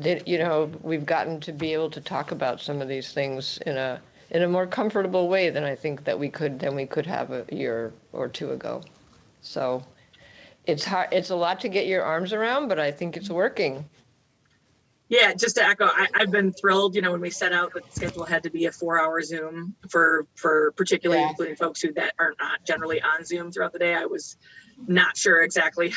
we've gotten to be able to talk about some of these things in a more comfortable way than I think that we could have a year or two ago. So it's hard. It's a lot to get your arms around, but I think it's working. Yeah, just to echo, I've been thrilled, when we set out that the schedule had to be a 4-hour Zoom for particularly including folks that are not generally on Zoom throughout the day. I was not sure exactly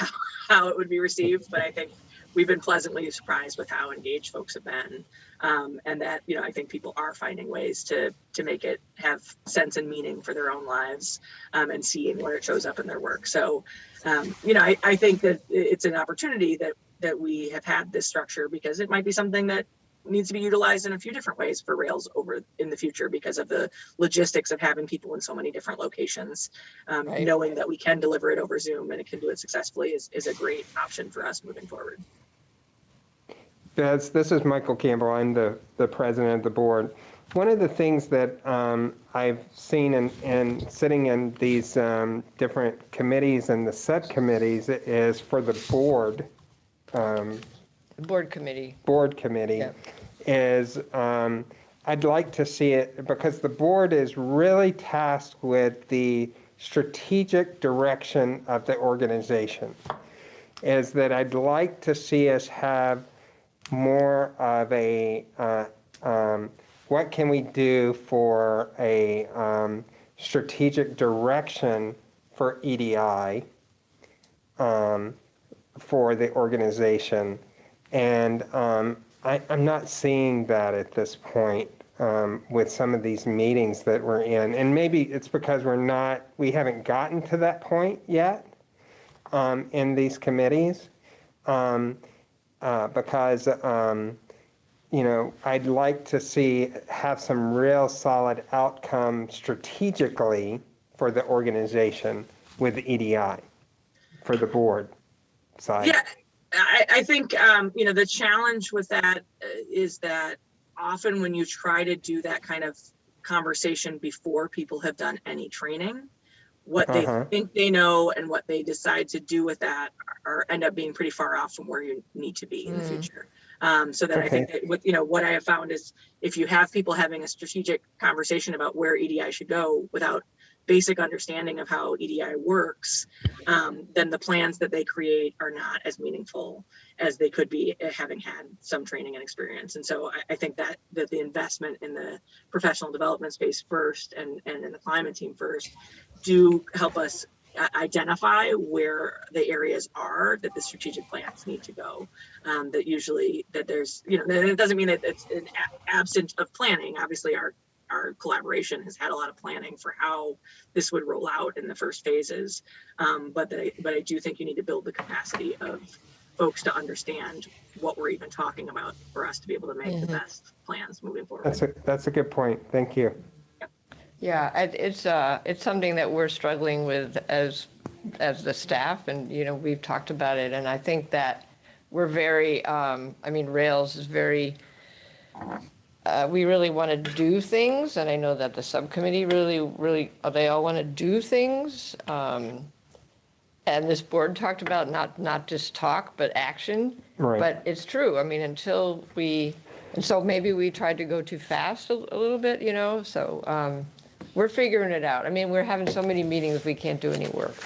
how it would be received, but I think we've been pleasantly surprised with how engaged folks have been. And that, I think people are finding ways to make it have sense and meaning for their own lives, and seeing where it shows up in their work. So, I think that it's an opportunity that we have had this structure, because it might be something that needs to be utilized in a few different ways for Rails over in the future, because of the logistics of having people in so many different locations. Right. Knowing that we can deliver it over Zoom and it can do it successfully is a great option for us moving forward. This is Michael Campbell. I'm the president of the board. One of the things that I've seen in sitting in these different committees and the subcommittees is for the board. Board committee. Yeah. Is I'd like to see it, because the board is really tasked with the strategic direction of the organization, is that I'd like to see us have more of a what can we do for a strategic direction for EDI for the organization. And I'm not seeing that at this point with some of these meetings that we're in. And maybe it's because we haven't gotten to that point yet in these committees. Because I'd like to have some real solid outcome strategically for the organization with EDI for the board side. Yeah, I think the challenge with that is that often when you try to do that kind of conversation before people have done any training, what they Uh-huh. think they know and what they decide to do with that are end up being pretty far off from where you need to be in the future. So that I think that what I have found is if you have people having a strategic conversation about where EDI should go without basic understanding of how EDI works, then the plans that they create are not as meaningful as they could be having had some training and experience. And so I think that the investment in the professional development space first and in the climate team first do help us identify where the areas are that the strategic plans need to go. That usually that there's, it doesn't mean that it's an absence of planning. Obviously our collaboration has had a lot of planning for how this would roll out in the first phases. But I do think you need to build the capacity of folks to understand what we're even talking about for us to be able to make the best plans moving forward. That's a good point. Thank you. Yeah, it's something that we're struggling with as the staff, and we've talked about it, and I think that we're very, Rails is very, we really want to do things, and I know that the subcommittee really, they all want to do things, and this board talked about not just talk, but action. Right. But it's true. And so maybe we tried to go too fast a little bit, so we're figuring it out. We're having so many meetings, we can't do any work.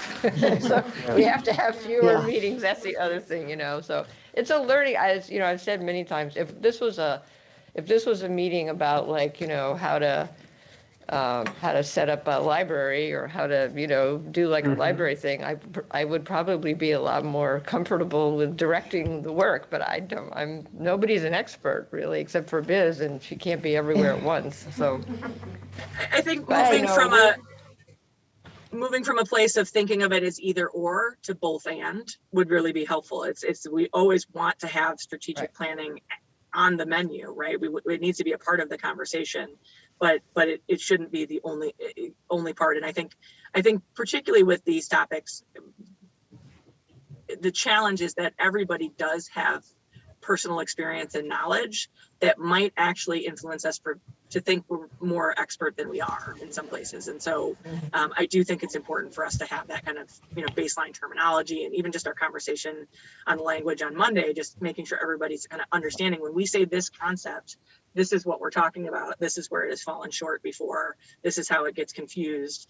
So we have to have fewer meetings. That's the other thing, so it's a learning, as I've said many times, if this was a meeting about how to set up a library or how to, do like a library thing, I would probably be a lot more comfortable with directing the work, but nobody's an expert really, except for Biz, and she can't be everywhere at once, so. I think moving from a place of thinking of it as either or to both and would really be helpful. We always want to have strategic planning on the menu, right? It needs to be a part of the conversation, but it shouldn't be the only part. And I think particularly with these topics, the challenge is that everybody does have personal experience and knowledge that might actually influence us to think we're more expert than we are in some places. And so I do think it's important for us to have that kind of baseline terminology, and even just our conversation on language on Monday, just making sure everybody's kind of understanding when we say this concept, this is what we're talking about, this is where it has fallen short before, this is how it gets confused,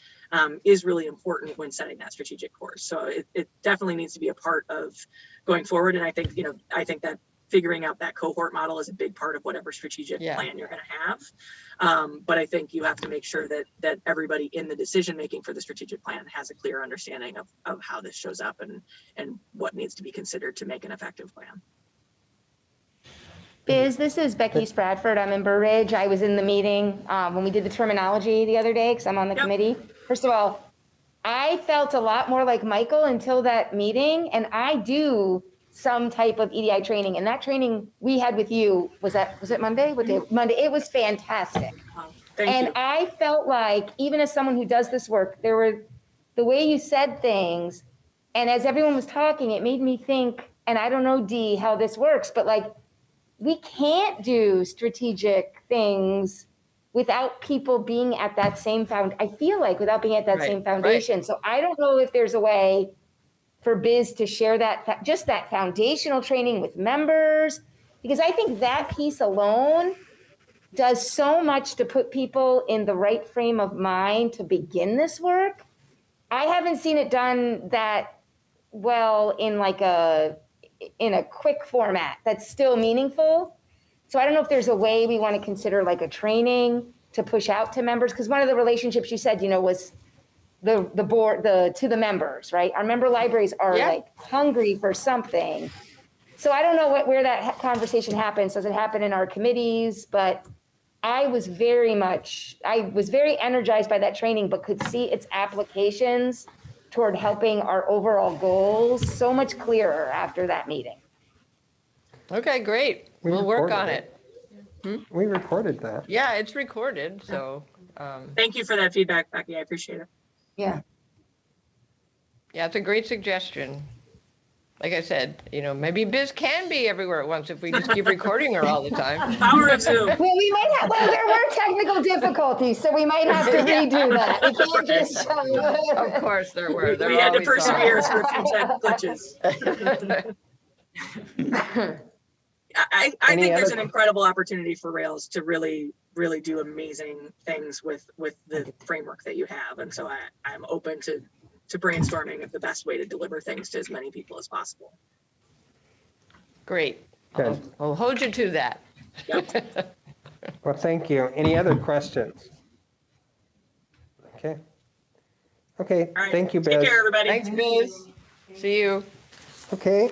is really important when setting that strategic course. So it definitely needs to be a part of going forward. And I think that figuring out that cohort model is a big part of whatever strategic plan you're going to have. But I think you have to make sure that everybody in the decision making for the strategic plan has a clear understanding of how this shows up and what needs to be considered to make an effective plan. Biz, this is Becky Spradford. I'm in Burr Ridge. I was in the meeting when we did the terminology the other day because I'm on the committee. First of all, I felt a lot more like Michael until that meeting, and I do some type of EDI training, and that training we had with you, was it Monday? What day? Monday. It was fantastic. Thank you. I felt like, even as someone who does this work, the way you said things, and as everyone was talking, it made me think, and I don't know, Dee, how this works, but we can't do strategic things without people being at that same I feel like without being at that same foundation. So I don't know if there's a way for Biz to share just that foundational training with members, because I think that piece alone does so much to put people in the right frame of mind to begin this work. I haven't seen it done that well in a quick format that's still meaningful. So I don't know if there's a way we want to consider a training to push out to members, because one of the relationships you said, was the board, to the members, right? Our member libraries are hungry for something. So I don't know where that conversation happens. Does it happen in our committees? But I was very energized by that training, but could see its applications toward helping our overall goals so much clearer after that meeting. Okay, great. We'll work on it. We recorded that. Yeah, it's recorded, so. Thank you for that feedback, Becky. I appreciate it. Yeah. Yeah, it's a great suggestion. like I said, maybe Biz can be everywhere at once if we just keep recording her all the time. Power of Zoom. Well, we might have, well, there were technical difficulties, so we might have to redo that. We can't just show. Of course there were. We had to persevere through a few tech glitches. I think there's an incredible opportunity for Rails to really do amazing things with the framework that you have. And so I'm open to brainstorming of the best way to deliver things to as many people as possible. Great. I'll hold you to that. Yep. Well, thank you. Any other questions? Okay. Okay, All right. thank you, Biz. Take care, everybody. Thanks, Biz. See you. Okay,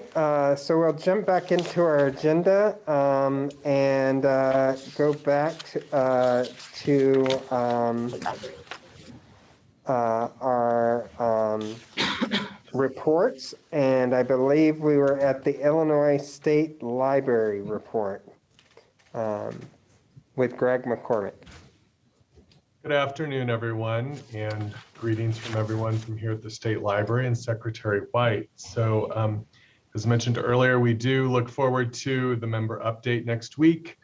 so we'll jump back into our agenda and go back to our reports. And I believe we were at the Illinois State Library report with Greg McCormick. Good afternoon, everyone, and greetings from everyone from here at the State Library and Secretary White. So as mentioned earlier, we do look forward to the member update next week,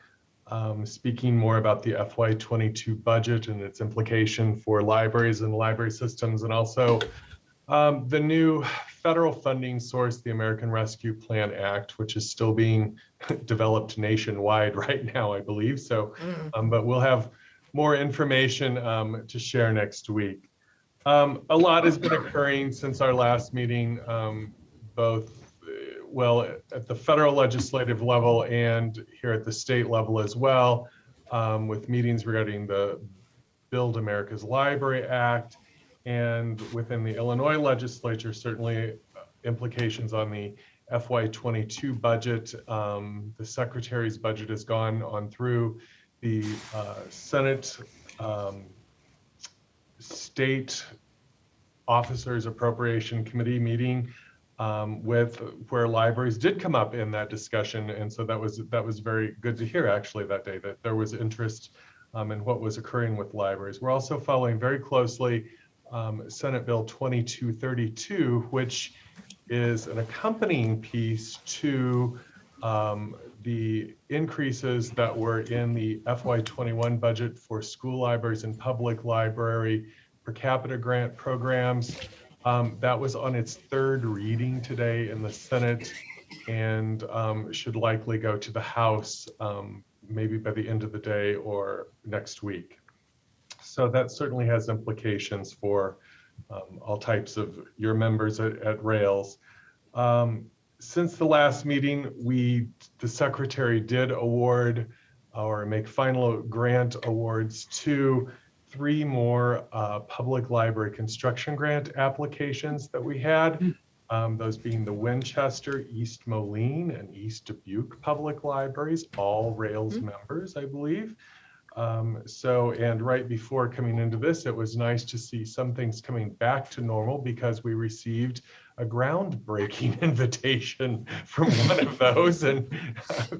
speaking more about the FY22 budget and its implication for libraries and library systems, and also the new federal funding source, the American Rescue Plan Act, which is still being developed nationwide right now, I believe. So, but we'll have more information to share next week. A lot has been occurring since our last meeting, both at the federal legislative level and here at the state level as well, with meetings regarding the Build America's Library Act, and within the Illinois legislature, certainly implications on the FY22 budget. The Secretary's budget has gone on through the Senate State Officers Appropriation Committee meeting where libraries did come up in that discussion, and so that was very good to hear actually that day, that there was interest in what was occurring with libraries. We're also following very closely Senate Bill 2232, which is an accompanying piece to the increases that were in the FY21 budget for school libraries and public library per capita grant programs. That was on its third reading today in the Senate and should likely go to the House maybe by the end of the day or next week. So that certainly has implications for all types of your members at Rails. Since the last meeting, the Secretary did award or make final grant awards to 3 more public library construction grant applications that we had, those being the Winchester, East Moline, and East Dubuque public libraries, all Rails members, I believe. And right before coming into this, it was nice to see some things coming back to normal because we received a groundbreaking invitation from one of those, and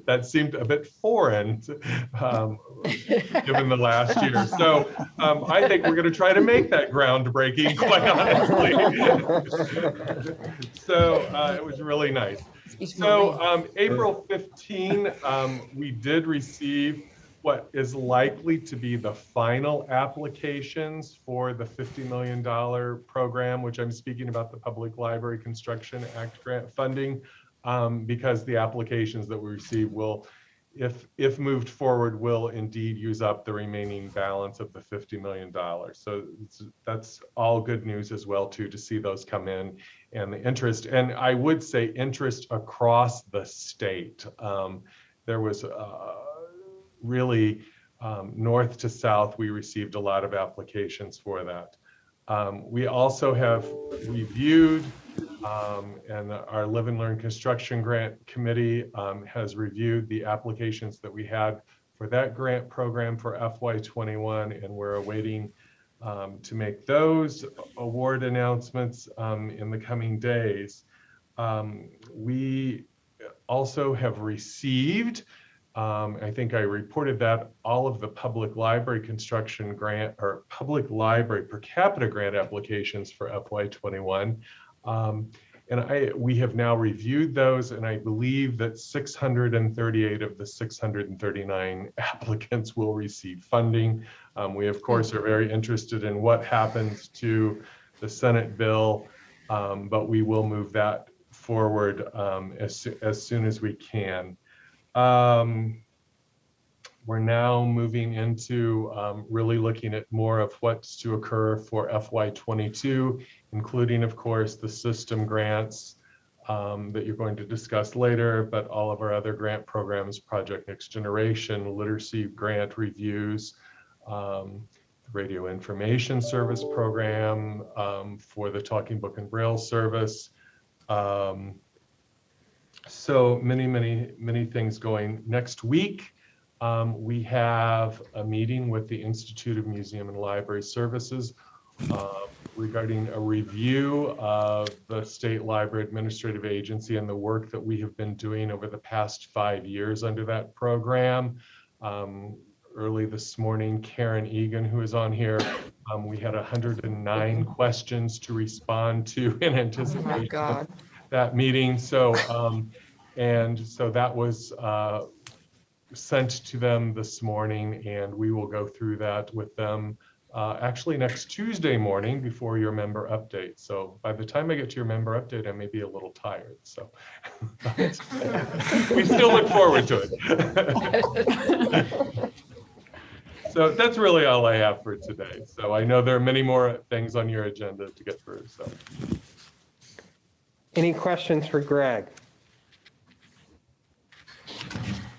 that seemed a bit foreign given the last year. So I think we're going to try to make that groundbreaking, quite honestly. So it was really nice. So April 15, we did receive what is likely to be the final applications for the $50 million program, which I'm speaking about, the Public Library Construction Act grant funding, because the applications that we receive will, if moved forward, will indeed use up the remaining balance of the $50 million. So that's all good news as well, too, to see those come in and the interest. And I would say interest across the state. There was really north to south, we received a lot of applications for that. We also have reviewed, and our Live and Learn Construction Grant Committee has reviewed the applications that we had for that grant program for FY21, and we're awaiting to make those award announcements in the coming days. We also have received, I think I reported that, all of the public library construction grant or public library per capita grant applications for FY21. And we have now reviewed those, and I believe that 638 of the 639 applicants will receive funding. We, of course, are very interested in what happens to the Senate bill, but we will move that forward as soon as we can. We're now moving into really looking at more of what's to occur for FY22, including, of course, the system grants that you're going to discuss later, but all of our other grant programs, Project Next Generation, literacy grant reviews, the radio information service program for the Talking Book and Braille service. So many things going. Next week, we have a meeting with the Institute of Museum and Library Services regarding a review of the State Library Administrative Agency and the work that we have been doing over the past 5 years under that program. Early this morning, Karen Egan, who is on here, we had 109 questions to respond to in anticipation of that meeting. So, and so that was sent to them this morning, and we will go through that with them actually next Tuesday morning before your member update. So by the time I get to your member update, I may be a little tired. So we still look forward to it. So that's really all I have for today. So I know there are many more things on your agenda to get through. So, any questions for Greg?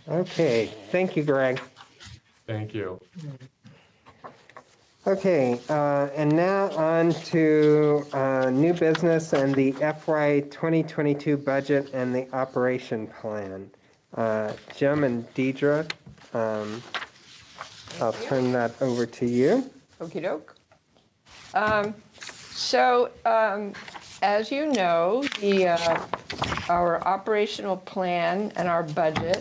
Okay, thank you, Greg. Thank you. Okay, and now on to new business and the FY 2022 budget and the operation plan. Jim and Deidre, I'll turn that over to you. Okie doke. As you know, our operational plan and our budget,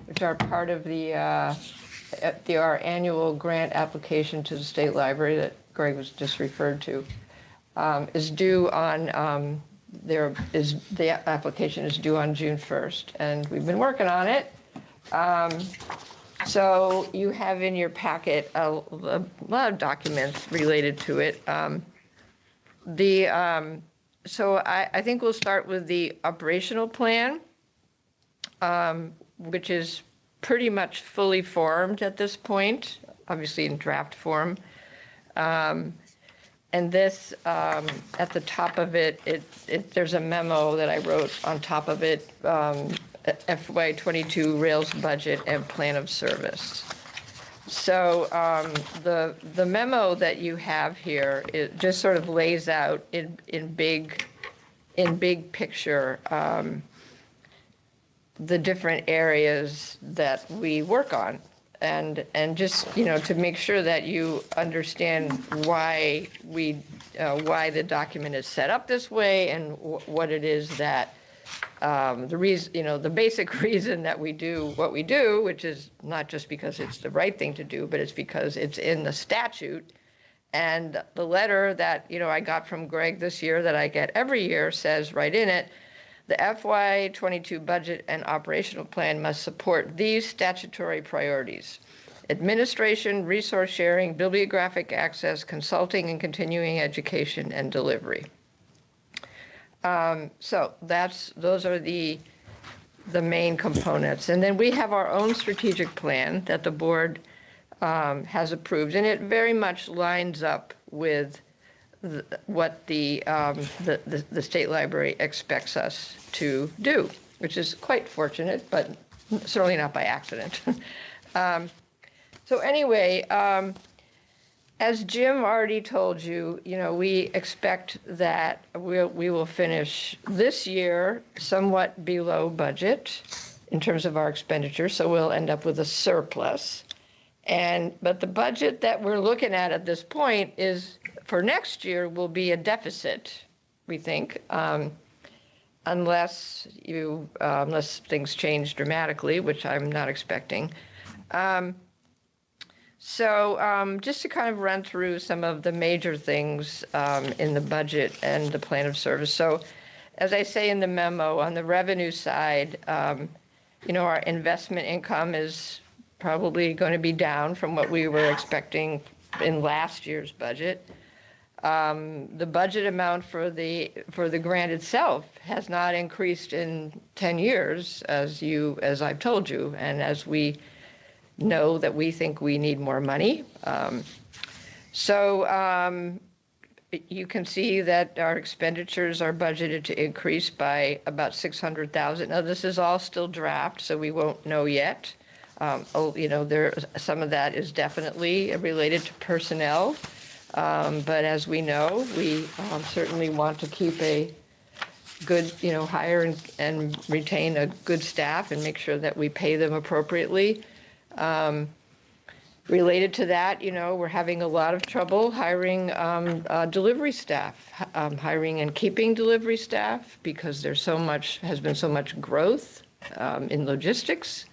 which are part of our annual grant application to the state library that Greg was just referred to, is due on the application is due on June 1st, and we've been working on it. So you have in your packet a lot of documents related to it. So I think we'll start with the operational plan, which is pretty much fully formed at this point, obviously in draft form. And this, at the top of it, there's a memo that I wrote on top of it, FY22 Rails budget and plan of service. So the memo that you have here, it just sort of lays out in big picture the different areas that we work on, and just to make sure that you understand why the document is set up this way and what it is that the reason, the basic reason that we do what we do, which is not just because it's the right thing to do, but it's because it's in the statute. And the letter that, I got from Greg this year that I get every year says right in it, the FY22 budget and operational plan must support these statutory priorities: administration, resource sharing, bibliographic access, consulting and continuing education, and delivery. So those are the main components. And then we have our own strategic plan that the board has approved, and it very much lines up with what the state library expects us to do, which is quite fortunate, but certainly not by accident. So anyway, as Jim already told you, we expect that we will finish this year somewhat below budget in terms of our expenditure, so we'll end up with a surplus. But the budget that we're looking at this point is for next year will be a deficit, we think, unless things change dramatically, which I'm not expecting. So just to kind of run through some of the major things in the budget and the plan of service. So as I say in the memo, on the revenue side, our investment income is probably going to be down from what we were expecting in last year's budget. The budget amount for the grant itself has not increased in 10 years, as I've told you, and as we know that we think we need more money. You can see that our expenditures are budgeted to increase by about 600,000. Now, this is all still draft, so we won't know yet. Some of that is definitely related to personnel. But as we know, we certainly want to keep a good, hire and retain a good staff and make sure that we pay them appropriately. Related to that, we're having a lot of trouble hiring delivery staff, hiring and keeping delivery staff because has been so much growth in logistics.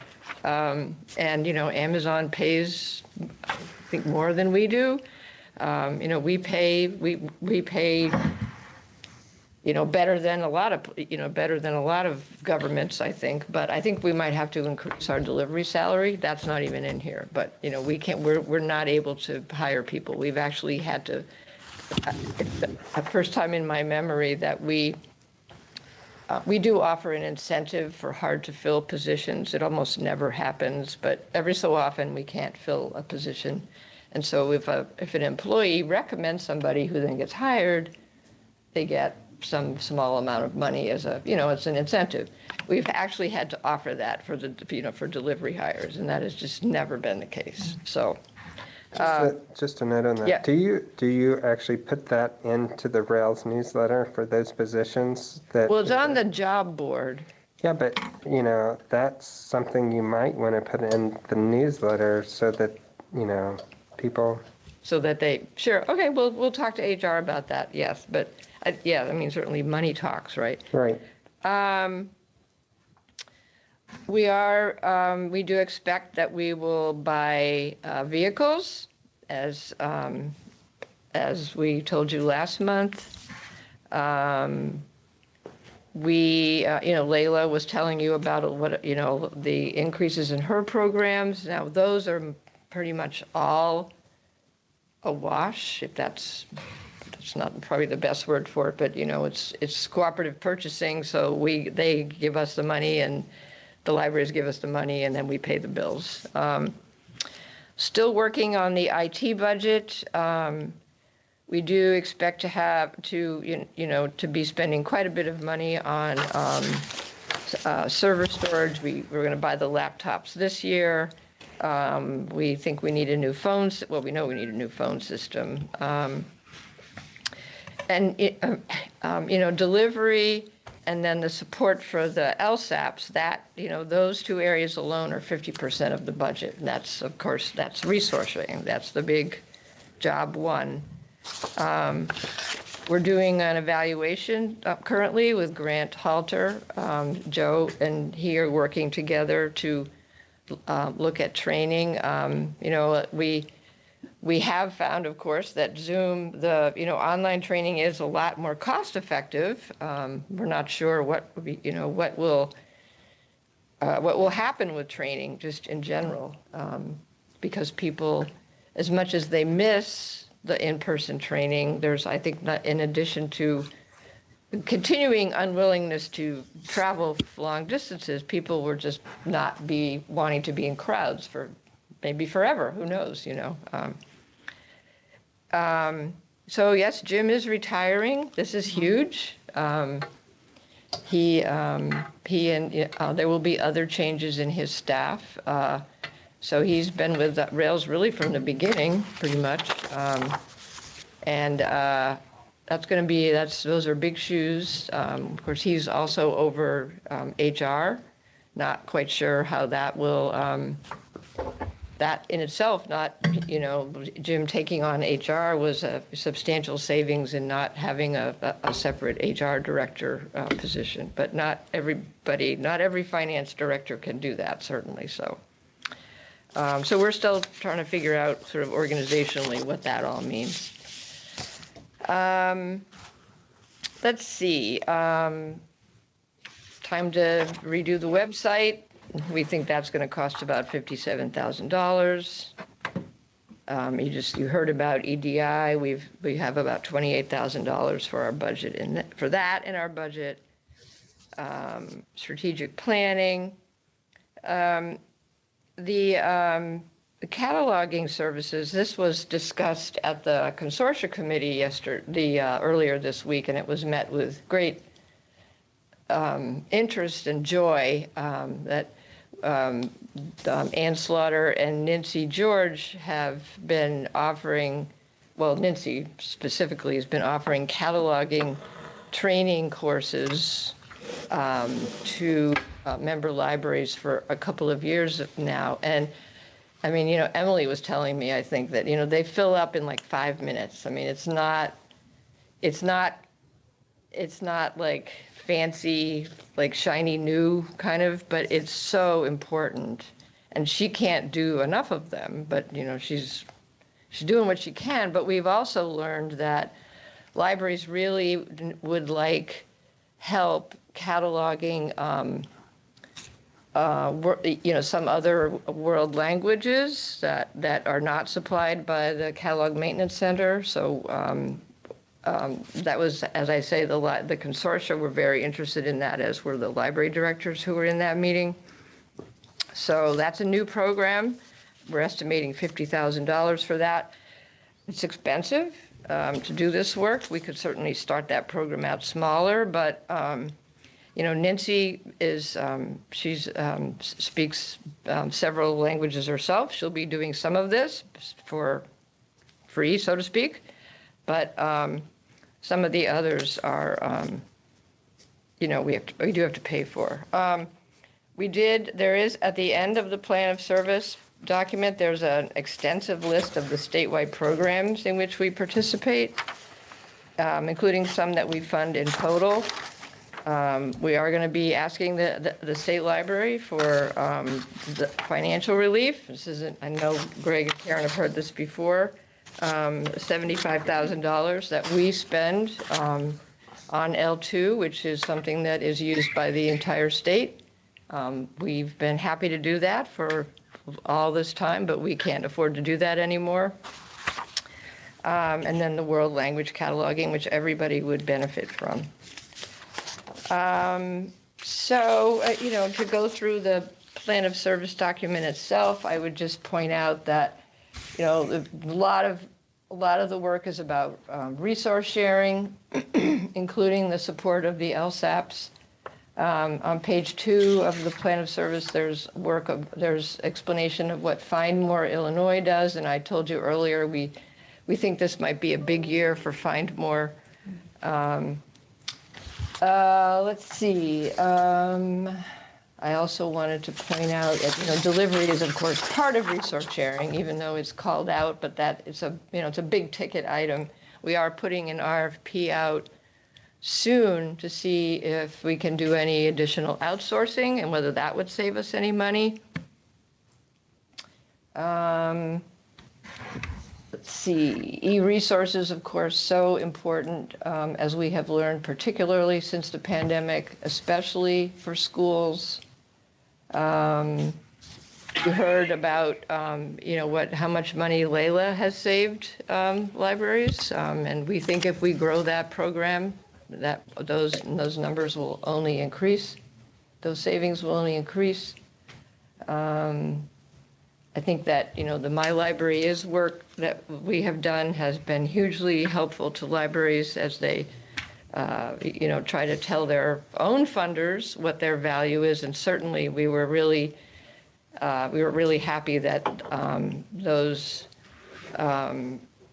Amazon pays, I think, more than we do. We pay better than a lot of governments, I think. But I think we might have to increase our delivery salary. That's not even in here. But we can't. We're not able to hire people. We've actually had to. It's the first time in my memory that we do offer an incentive for hard to fill positions. It almost never happens, but every so often we can't fill a position. And so if an employee recommends somebody who then gets hired, they get some small amount of money as it's an incentive. We've actually had to offer that for for delivery hires, and that has just never been the case. So, just a note on that. Yeah. Do you actually put that into the Rails newsletter for those positions? Well, it's on the job board. Yeah, but that's something you might want to put in the newsletter so that people. So that sure. Okay, we'll talk to HR about that. Yes, but. Certainly money talks, right? Right. We do expect that we will buy vehicles, as we told you last month. Layla was telling you about the increases in her programs. Now, those are pretty much all a wash, if that's. It's not probably the best word for it, but it's cooperative purchasing. So they give us the money, and the libraries give us the money, and then we pay the bills. Still working on the IT budget. We do expect to be spending quite a bit of money on server storage. We're going to buy the laptops this year. We think we need a new phone. Well, we know we need a new phone system. And delivery and then the support for the LSAPs, those two areas alone are 50% of the budget. And that's resourcing. That's the big job one. We're doing an evaluation currently with Grant Halter. Joe and he are working together to look at training. We have found, of course, that Zoom, online training is a lot more cost-effective. We're not sure what will happen with training, just in general, because people, as much as they miss the in-person training, there's, I think, in addition to continuing unwillingness to travel long distances, people will just not be wanting to be in crowds for maybe forever. Who knows? So yes, Jim is retiring. This is huge. There will be other changes in his staff. So he's been with Rails really from the beginning, pretty much. Those are big shoes. Of course, he's also over HR. Not quite sure how that will. That in itself, Jim taking on HR was a substantial savings in not having a separate HR director position. But not every finance director can do that, certainly. So we're still trying to figure out sort of organizationally what that all means. Let's see. Time to redo the website. We think that's going to cost about $57,000. You heard about EDI. We have about $28,000 for our budget for that in our budget. Strategic planning. The cataloging services. This was discussed at the Consortium Committee earlier this week, and it was met with great interest and joy that Ann Slaughter and Nancy George have been offering, well, Nancy specifically has been offering cataloging training courses to member libraries for a couple of years now. And I mean, Emily was telling me, I think that, they fill up in like 5 minutes. I mean, it's not like fancy, like shiny new kind of, but it's so important. And she can't do enough of them, but she's doing what she can. But we've also learned that libraries really would like help cataloging some other world languages that are not supplied by the Catalog Maintenance Center. So that was, as I say, the consortia were very interested in that, as were the library directors who were in that meeting. So that's a new program. We're estimating $50,000 for that. It's expensive to do this work. We could certainly start that program out smaller, but Nancy speaks several languages herself. She'll be doing some of this for free, so to speak, but some of the others are, we do have to pay for. There is, at the end of the plan of service document, there's an extensive list of the statewide programs in which we participate, including some that we fund in total. We are going to be asking the state library for the financial relief. This isn't, I know Greg and Karen have heard this before, $75,000 that we spend on L2, which is something that is used by the entire state. We've been happy to do that for all this time, but we can't afford to do that anymore. And then the world language cataloging, which everybody would benefit from. To go through the plan of service document itself, I would just point out that, a lot of the work is about resource sharing, including the support of the LSAPs. On page 2 of the plan of service, there's explanation of what Find More Illinois does, and I told you earlier we think this might be a big year for Find More. Let's see. I also wanted to point out that delivery is of course part of resource sharing, even though it's called out, but that it's a big ticket item. We are putting an RFP out soon to see if we can do any additional outsourcing and whether that would save us any money. Let's see, e-resources, of course, so important, as we have learned, particularly since the pandemic, especially for schools. You heard about, how much money Layla has saved libraries, and we think if we grow that program, that those numbers will only increase. Those savings will only increase. I think that, the My Library Is work that we have done has been hugely helpful to libraries as they, try to tell their own funders what their value is. And certainly we were really happy that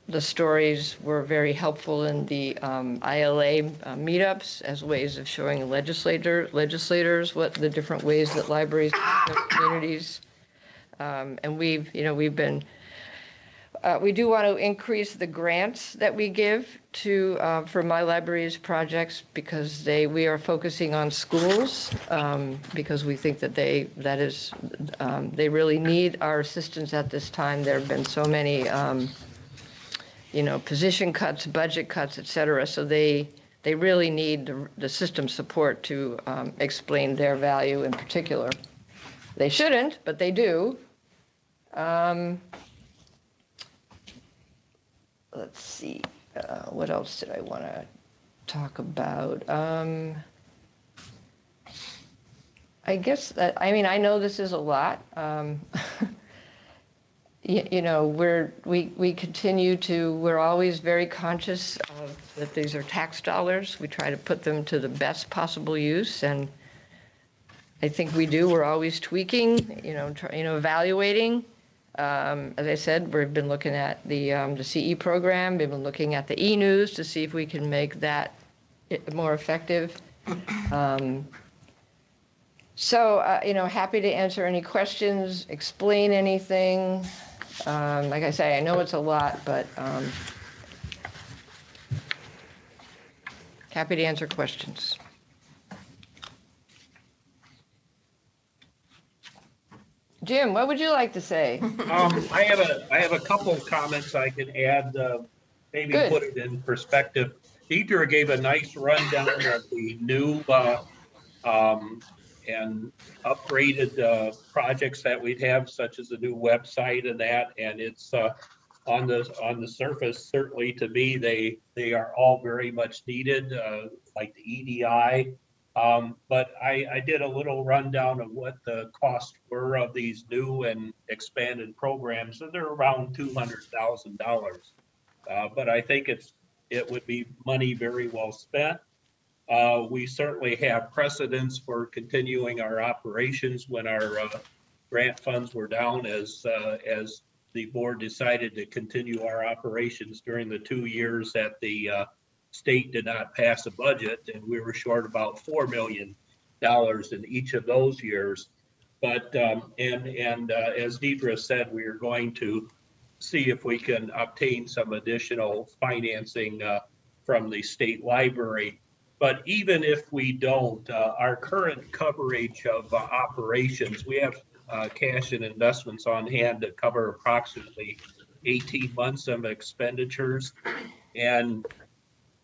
the stories were very helpful in the ILA meetups as ways of showing legislators what the different ways that libraries serve their communities. And we do want to increase the grants that we give for My Libraries projects, because we are focusing on schools, because we think that they really need our assistance at this time. There have been so many, position cuts, budget cuts, et cetera. So they they really need the system support to explain their value in particular. They shouldn't, but they do. Let's see, what else did I want to talk about? I guess that, I mean, I know this is a lot. You know, we continue to, we're always very conscious of that these are tax dollars. We try to put them to the best possible use, and I think we do. We're always tweaking, evaluating. As I said, we've been looking at the CE program. We've been looking at the e-news to see if we can make that more effective. So, happy to answer any questions, explain anything. Like I say, I know it's a lot, but happy to answer questions. Jim, what would you like to say? I have a couple of comments I can add, maybe Good. put it in perspective. Deidre gave a nice rundown of the new and upgraded projects that we'd have, such as a new website and that, and it's on the surface, certainly to me, they are all very much needed, like the EDI. But I did a little rundown of what the costs were of these new and expanded programs, and they're around $200,000. But I think it would be money very well spent. We certainly have precedents for continuing our operations when our grant funds were down, as the board decided to continue our operations during the 2 years that the state did not pass a budget, and we were short about $4 million in each of those years. But as Deidre said, we are going to see if we can obtain some additional financing from the state library. But even if we don't, our current coverage of operations, we have cash and investments on hand to cover approximately 18 months of expenditures. And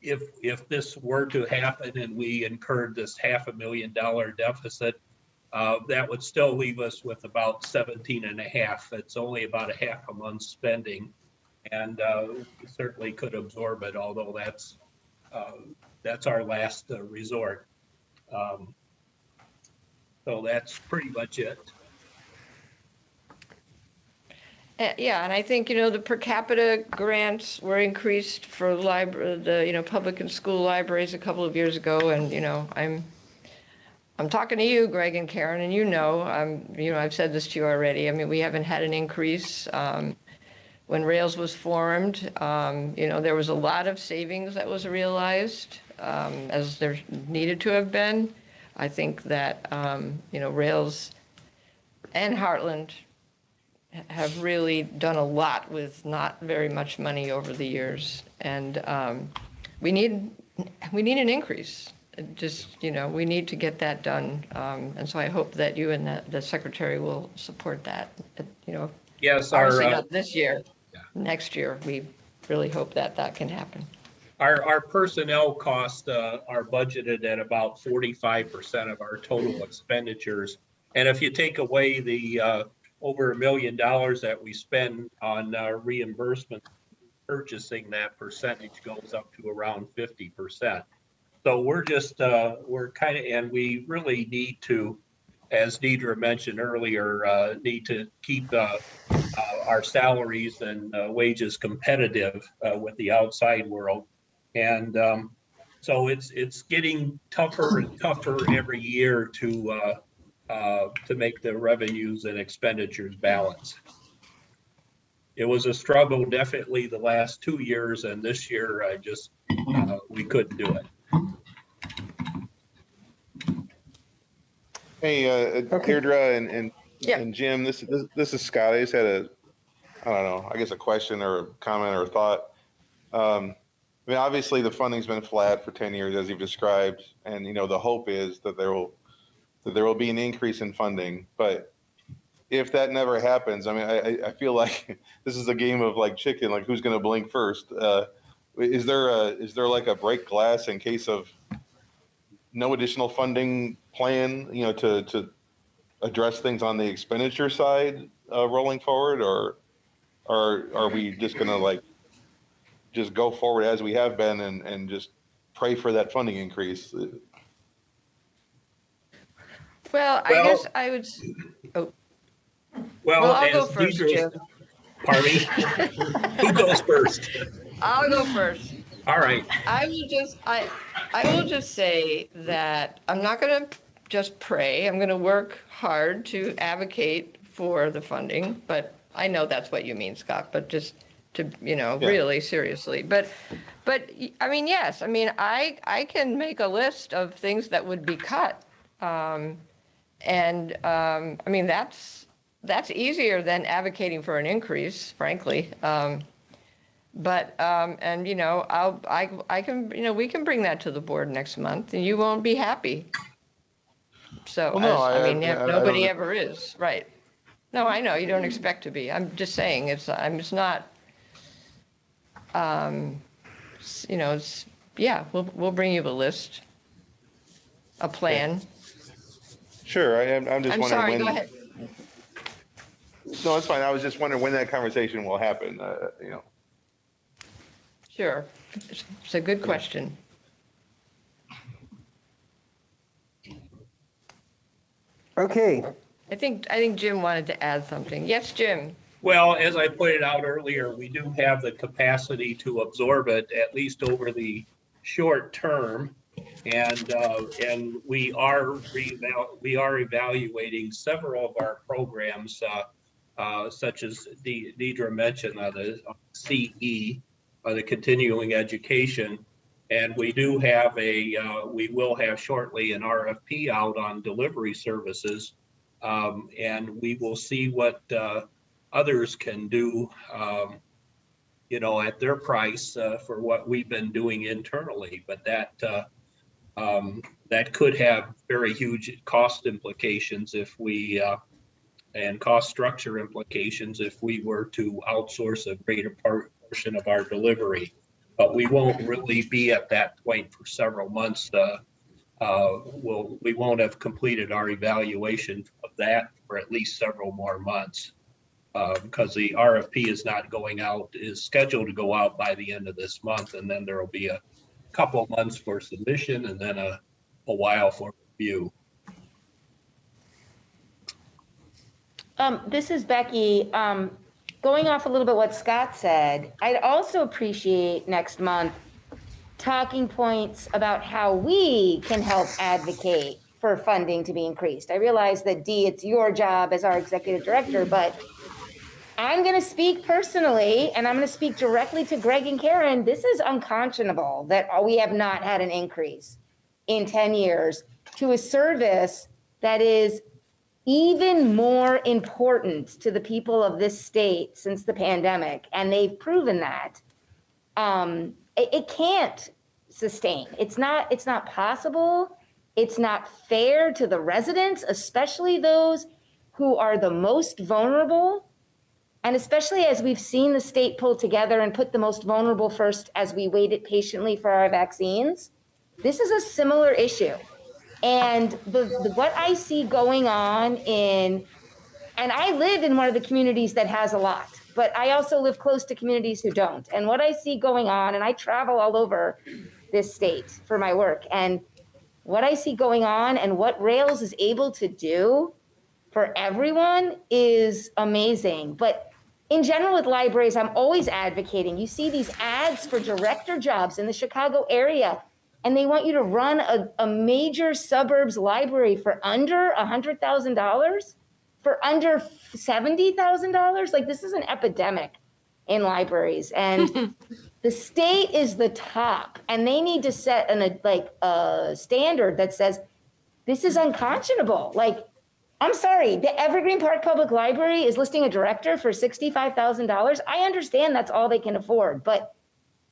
if this were to happen and we incurred this $500,000 deficit, that would still leave us with about 17 and a half. It's only about a half a month's spending, and we certainly could absorb it, although that's our last resort. So that's pretty much it. Yeah, and I think, the per capita grants were increased for the public and school libraries a couple of years ago, and, I'm talking to you, Greg and Karen, and I've said this to you already. I mean, we haven't had an increase. When Rails was formed, there was a lot of savings that was realized, as there needed to have been. I think that, Rails and Heartland have really done a lot with not very much money over the years, and we need an increase. We need to get that done, and so I hope that you and the secretary will support that. Yes, obviously not this year, next year. We really hope that can happen. Our personnel costs are budgeted at about 45% of our total expenditures, and if you take away the over $1 million that we spend on reimbursement purchasing, that percentage goes up to around 50%. So we're kind of, and we really need to, as Deidre mentioned earlier, need to keep our salaries and wages competitive with the outside world. And so it's getting tougher and tougher every year to make the revenues and expenditures balance. It was a struggle definitely the last 2 years, and this year we couldn't do it. Hey, Deirdre and Jim, this is Scott. I just had a question or a comment or a thought. I mean, obviously the funding's been flat for 10 years, as you've described, and the hope is that there will be an increase in funding. But if that never happens, I mean, I feel like this is a game of like chicken, like who's going to blink first. is there like a break glass in case of no additional funding plan, to address things on the expenditure side rolling forward, or are we just gonna like just go forward as we have been and just pray for that funding increase? Well, I guess I would, oh. Well, I'll go first, Jim. Pardon me? Who goes first? I'll go first. All right. I will just say that I'm not going to just pray. I'm going to work hard to advocate for the funding, but I know that's what you mean, Scott, but just to, really seriously. But I mean, yes, I mean, I can make a list of things that would be cut. I mean, that's easier than advocating for an increase, frankly. But I can, we can bring that to the board next month, and you won't be happy. So, well, no, I mean, nobody ever is, right? No, I know you don't expect to be. I'm just saying it's not. Yeah, we'll bring you a list, a plan. Sure, I'm just wondering sorry, when. Go ahead. No, it's fine. I was just wondering when that conversation will happen. Sure, it's a good question. Okay. I think Jim wanted to add something. Yes, Jim. Well, as I pointed out earlier, we do have the capacity to absorb it, at least over the short term. And we are evaluating several of our programs, such as Deidre mentioned, the CE, the continuing education. And we do have we will have shortly an RFP out on delivery services. And we will see what others can do, at their price for what we've been doing internally. But that could have very huge cost implications and cost structure implications if we were to outsource a greater portion of our delivery. But we won't really be at that point for several months. We won't have completed our evaluation of that for at least several more months, because the RFP is scheduled to go out by the end of this month, and then there will be a couple months for submission and then a while for review. This is Becky. Going off a little bit what Scott said, I'd also appreciate next month talking points about how we can help advocate for funding to be increased. I realize that Dee, it's your job as our executive director, but I'm going to speak personally, and I'm going to speak directly to Greg and Karen. This is unconscionable that we have not had an increase in 10 years to a service that is even more important to the people of this state since the pandemic, and they've proven that. It can't sustain. It's not possible. It's not fair to the residents, especially those who are the most vulnerable. And especially as we've seen the state pull together and put the most vulnerable first as we waited patiently for our vaccines, this is a similar issue. And what I see going on and I live in one of the communities that has a lot, but I also live close to communities who don't. And what I see going on, and I travel all over this state for my work, and what I see going on and what Rails is able to do for everyone is amazing. But in general with libraries, I'm always advocating. You see these ads for director jobs in the Chicago area, and they want you to run a major suburbs library for under $100,000, for under $70,000. Like, this is an epidemic in libraries, and the state is the top, and they need to set a standard that says this is unconscionable. Like, I'm sorry, the Evergreen Park Public Library is listing a director for $65,000. I understand that's all they can afford, but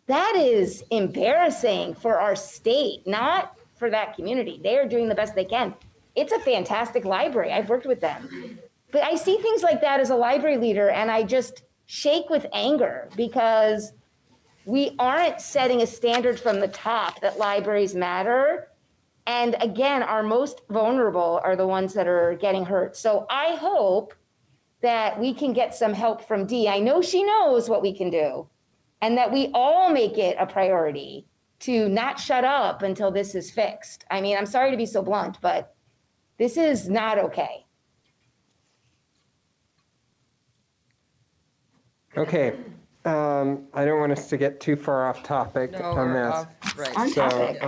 that is embarrassing for our state, not for that community. They are doing the best they can. It's a fantastic library. I've worked with them. But I see things like that as a library leader, and I just shake with anger because we aren't setting a standard from the top that libraries matter. And again, our most vulnerable are the ones that are getting hurt. So I hope that we can get some help from Dee. I know she knows what we can do, and that we all make it a priority to not shut up until this is fixed. I mean, I'm sorry to be so blunt, but this is not okay. Okay, I don't want us to get too far off topic No, on we're this. off, right. On topic.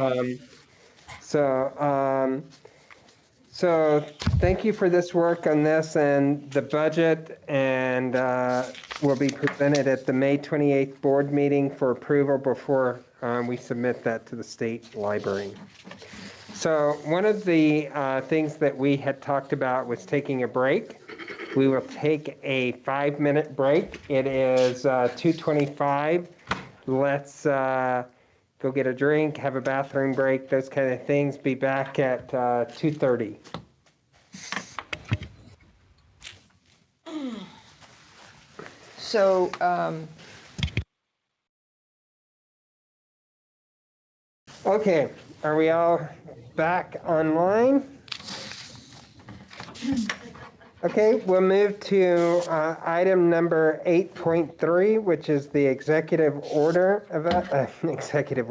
So thank you for this work on this and the budget, and will be presented at the May 28th board meeting for approval before we submit that to the state library. So one of the things that we had talked about was taking a break. We will take a 5-minute break. It is 2:25. Let's go get a drink, have a bathroom break, those kind of things. Be back at 2:30. So, Okay, are we all back online? Okay, we'll move to item number 8.3, which is the executive executive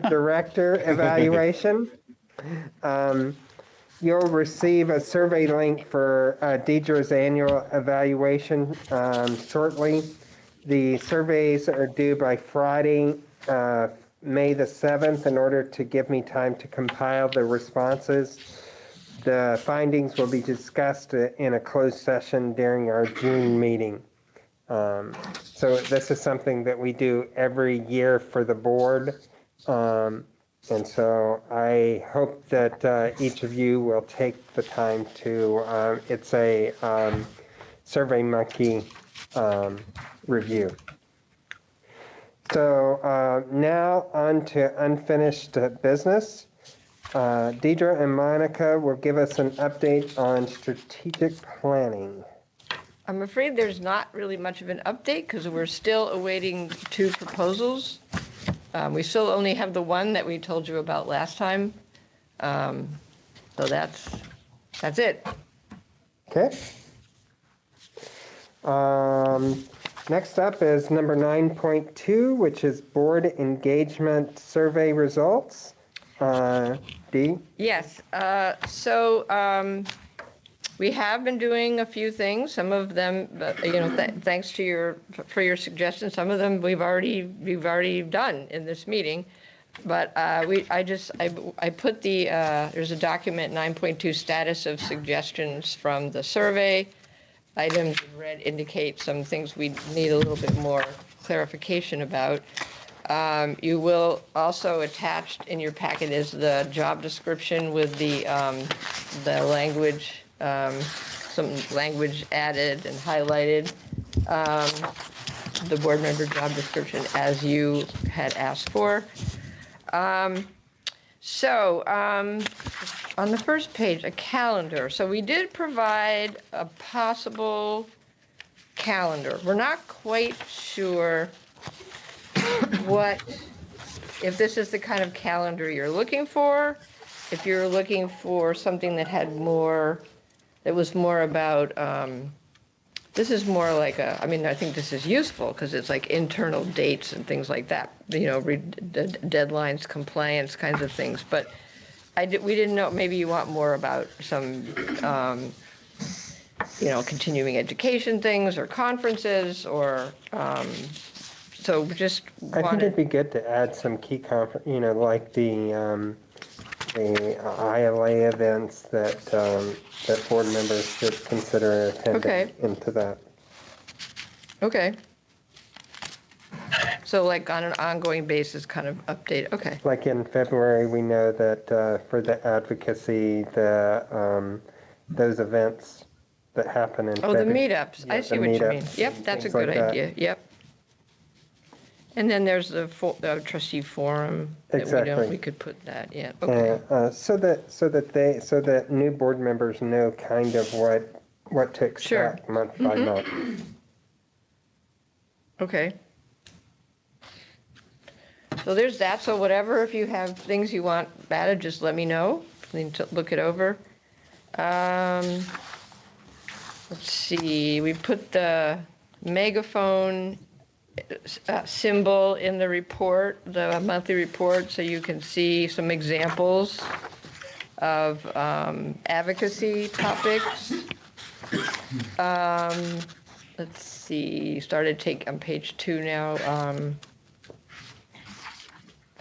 director evaluation. You'll receive a survey link for Deidre's annual evaluation shortly. The surveys are due by Friday, May the 7th, in order to give me time to compile the responses. The findings will be discussed in a closed session during our June meeting. So this is something that we do every year for the board. And so I hope that each of you will take the time to, it's a SurveyMonkey review. So now on to unfinished business. Deidre and Monica will give us an update on strategic planning. I'm afraid there's not really much of an update because we're still awaiting 2 proposals. We still only have the one that we told you about last time. So that's it. Okay. Next up is number 9.2, which is board engagement survey results. Dee? Yes. We have been doing a few things. Some of them, thanks to for your suggestions. Some of them we've already done in this meeting. But I put there's a document 9.2 status of suggestions from the survey. Items in red indicate some things we need a little bit more clarification about. You will also attached in your packet is the job description with the language, some language added and highlighted. The board member job description as you had asked for. On the first page, a calendar. So we did provide a possible calendar. We're not quite sure if this is the kind of calendar you're looking for, if you're looking for something that had more, that was more about, this is more like I think this is useful because it's like internal dates and things like that, deadlines, compliance kinds of things. But we didn't know, maybe you want more about some, continuing education things or conferences or, so just I think it'd be good to add some key like the ILA events that board members should consider attending into that. Okay. So like on an ongoing basis kind of update, okay. Like in February, we know that for the advocacy, those events that happen in February. The meetups, I see what you mean. Yep, that's a good idea, yep. And then there's the trustee forum. Exactly. We could put that, yeah, okay. So that new board members know kind of what to expect month by month. Okay. So there's that. So whatever, if you have things you want added, just let me know. I need to look it over. Let's see, we put the megaphone symbol in the report, the monthly report, so you can see some examples of advocacy topics. Let's see, on page 2 now.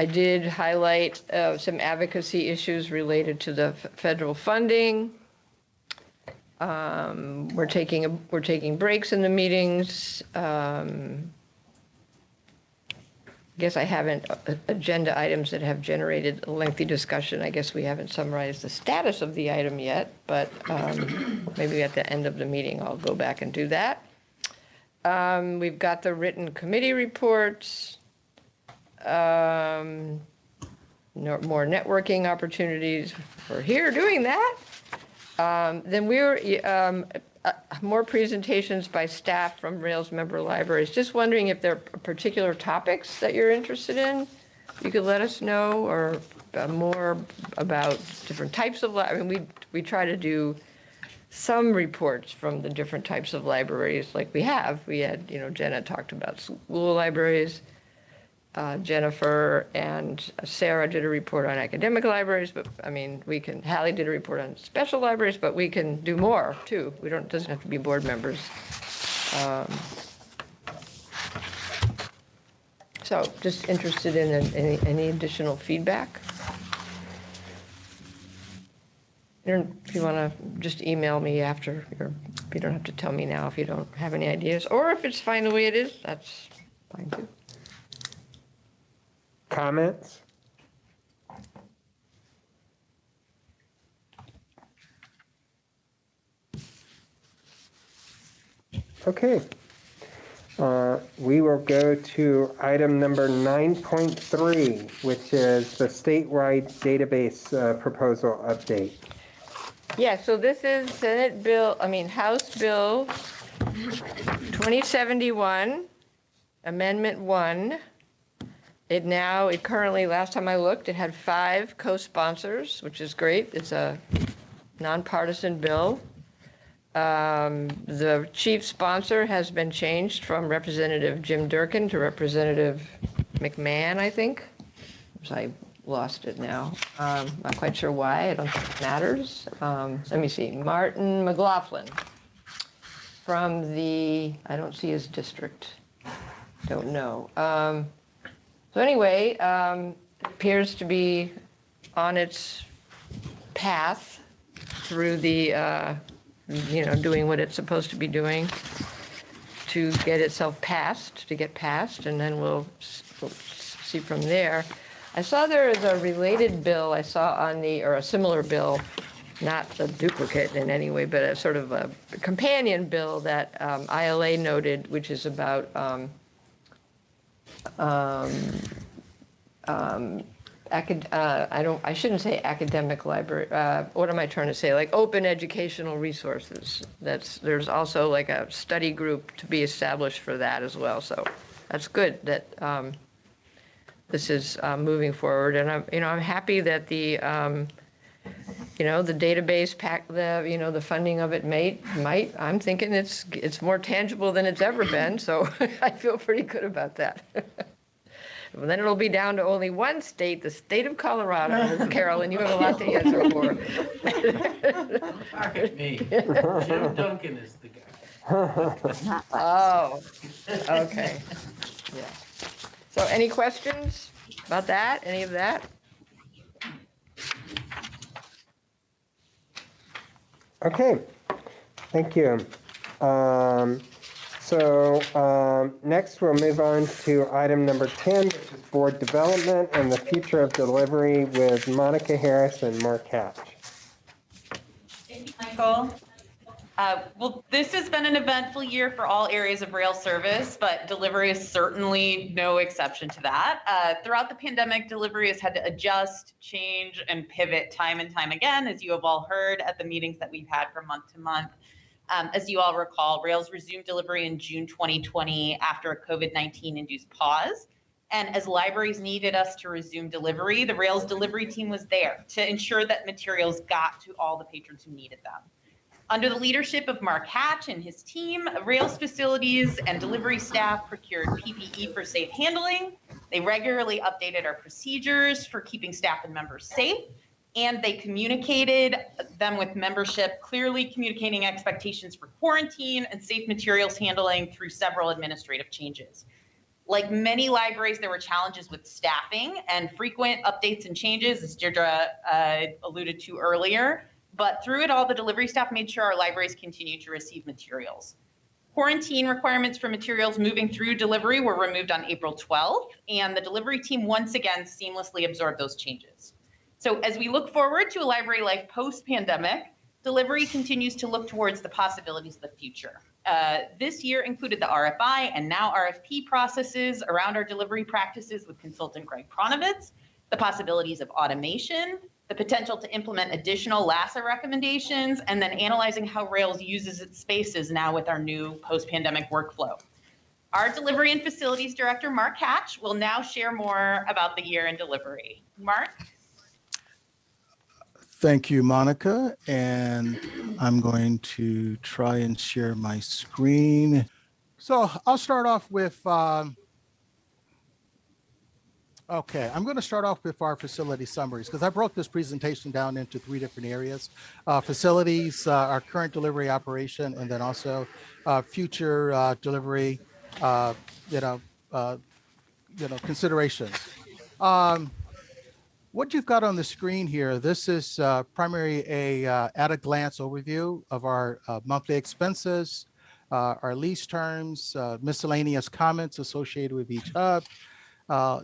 I did highlight some advocacy issues related to the federal funding. We're taking breaks in the meetings. I guess I haven't agenda items that have generated a lengthy discussion. I guess we haven't summarized the status of the item yet, but maybe at the end of the meeting I'll go back and do that. We've got the written committee reports, more networking opportunities. We're here doing that. Then we're more presentations by staff from Rails member libraries. Just wondering if there are particular topics that you're interested in. You could let us know, or more about different types of, we try to do some reports from the different types of libraries like we had, Jenna talked about school libraries. Jennifer and Sarah did a report on academic libraries, but Hallie did a report on special libraries, but we can do more too. It doesn't have to be board members. So just interested in any additional feedback. If you want to just email me after, you don't have to tell me now if you don't have any ideas, or if it's fine the way it is, that's fine too. Comments? Okay. We will go to item number 9.3, which is the statewide database proposal update. Yeah, so this is House Bill 2071, Amendment 1. It currently, last time I looked, it had 5 co-sponsors, which is great. It's a nonpartisan bill. The chief sponsor has been changed from Representative Jim Durkin to Representative McMahon, I think. I lost it now. Not quite sure why. I don't think it matters. Let me see. Martin McLaughlin from I don't see his district. Don't know. So anyway, it appears to be on its path through the, doing what it's supposed to be doing to get itself passed, and then we'll see from there. I saw there is a related bill I saw or a similar bill, not a duplicate in any way, but a sort of a companion bill that ILA noted, which is about I shouldn't say academic library. What am I trying to say? Like open educational resources. There's also like a study group to be established for that as well. So that's good that this is moving forward. And I'm happy that the database the funding of it might. I'm thinking it's more tangible than it's ever been. So I feel pretty good about that. Well, then it'll be down to only one state, the state of Colorado. Carolyn, you have a lot to answer for. Me. Jim Duncan is the guy. Oh, okay. Yeah. So any questions about that? Any of that? Okay. Thank you. Next we'll move on to item number 10, which is board development and the future of delivery with Monica Harris and Mark Hatch. Thank you, Michael. Well, this has been an eventful year for all areas of rail service, but delivery is certainly no exception to that. Throughout the pandemic, delivery has had to adjust, change, and pivot time and time again, as you have all heard at the meetings that we've had from month to month. As you all recall, Rails resumed delivery in June 2020 after a COVID-19 induced pause. And as libraries needed us to resume delivery, the Rails delivery team was there to ensure that materials got to all the patrons who needed them. Under the leadership of Mark Hatch and his team, Rails facilities and delivery staff procured PPE for safe handling. They regularly updated our procedures for keeping staff and members safe, and they communicated them with membership, clearly communicating expectations for quarantine and safe materials handling through several administrative changes. Like many libraries, there were challenges with staffing and frequent updates and changes, as Deirdre alluded to earlier. But through it all, the delivery staff made sure our libraries continued to receive materials. Quarantine requirements for materials moving through delivery were removed on April 12th, and the delivery team once again seamlessly absorbed those changes. So as we look forward to a library life post-pandemic, delivery continues to look towards the possibilities of the future. This year included the RFI and now RFP processes around our delivery practices with consultant Greg Pronovitz, the possibilities of automation, the potential to implement additional LASA recommendations, and then analyzing how Rails uses its spaces now with our new post-pandemic workflow. Our Delivery and Facilities Director, Mark Hatch, will now share more about the year in delivery. Mark? Thank you, Monica. And I'm going to try and share my screen. So I'll start off with, okay, I'm going to start off with our facility summaries because I broke this presentation down into 3 different areas. Facilities, our current delivery operation, and then also future delivery, considerations. What you've got on the screen here, this is primarily a at a glance overview of our monthly expenses, our lease terms, miscellaneous comments associated with each hub.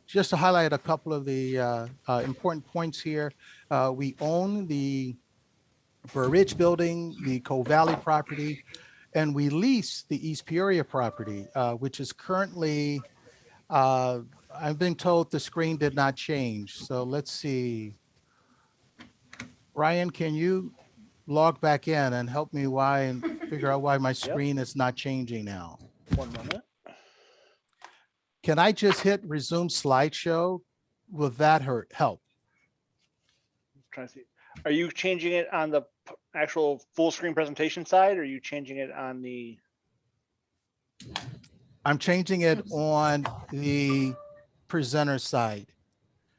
Just to highlight a couple of the important points here, we own the Burr Ridge building, the Cove Valley property, and we lease the East Peoria property, which is currently, I've been told the screen did not change. So let's see. Ryan, can you log back in and help me and figure out why my screen is not changing now? 1 moment. Can I just hit resume slideshow? Will that help? I'm trying to see. Are you changing it on the actual full screen presentation side, or are you changing it on the? I'm changing it on the presenter side.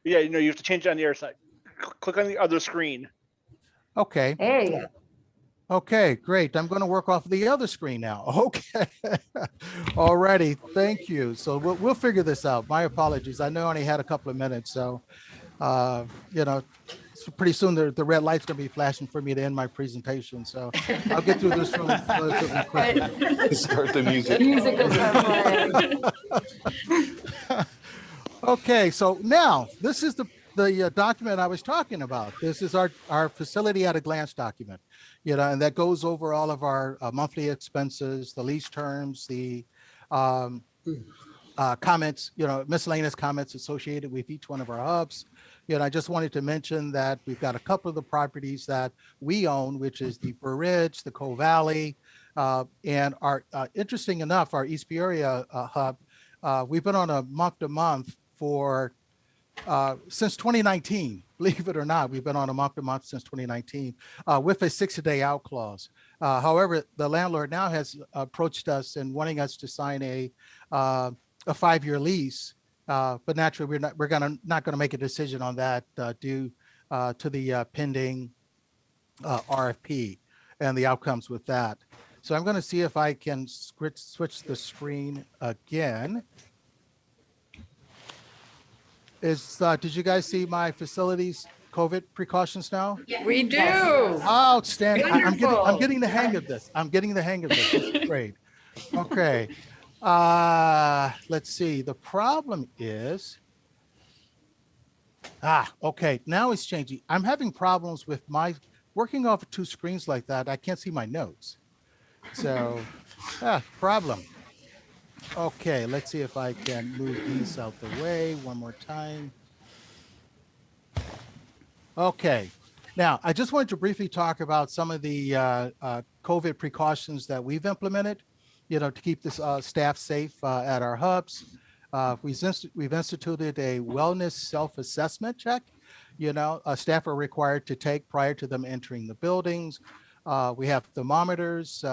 Yeah, you have to change it on the other side. Click on the other screen. Okay. There you go. Okay, great. I'm going to work off the other screen now. Okay. Alrighty. Thank you. So we'll figure this out. My apologies. I know I only had a couple of minutes. So, so pretty soon the red light's going to be flashing for me to end my presentation. So I'll get through this relatively quickly. Start the music. Music will start. Okay, so now this is the document I was talking about. This is our facility at a glance document, and that goes over all of our monthly expenses, the lease terms, the comments, miscellaneous comments associated with each one of our hubs. I just wanted to mention that we've got a couple of the properties that we own, which is the Burr Ridge, the Cove Valley, and our interesting enough, our East Peoria hub. We've been on a month-to-month for since 2019, believe it or not. We've been on a month-to-month since 2019 with a 60-day out clause. However, the landlord now has approached us and wanting us to sign a 5-year lease, but naturally we're not going to make a decision on that due to the pending RFP and the outcomes with that. So I'm going to see if I can switch the screen again. Did you guys see my facilities COVID precautions now? We do. Outstanding. I'm Wonderful. getting the hang of this. This is great. Okay. Let's see. The problem is, okay. Now it's changing. I'm having problems with my working off of 2 screens like that. I can't see my notes. So, problem. Okay, let's see if I can move these out the way one more time. Okay, now I just wanted to briefly talk about some of the COVID precautions that we've implemented, to keep this staff safe at our hubs. We've instituted a wellness self-assessment check. Staff are required to take prior to them entering the buildings. We have thermometers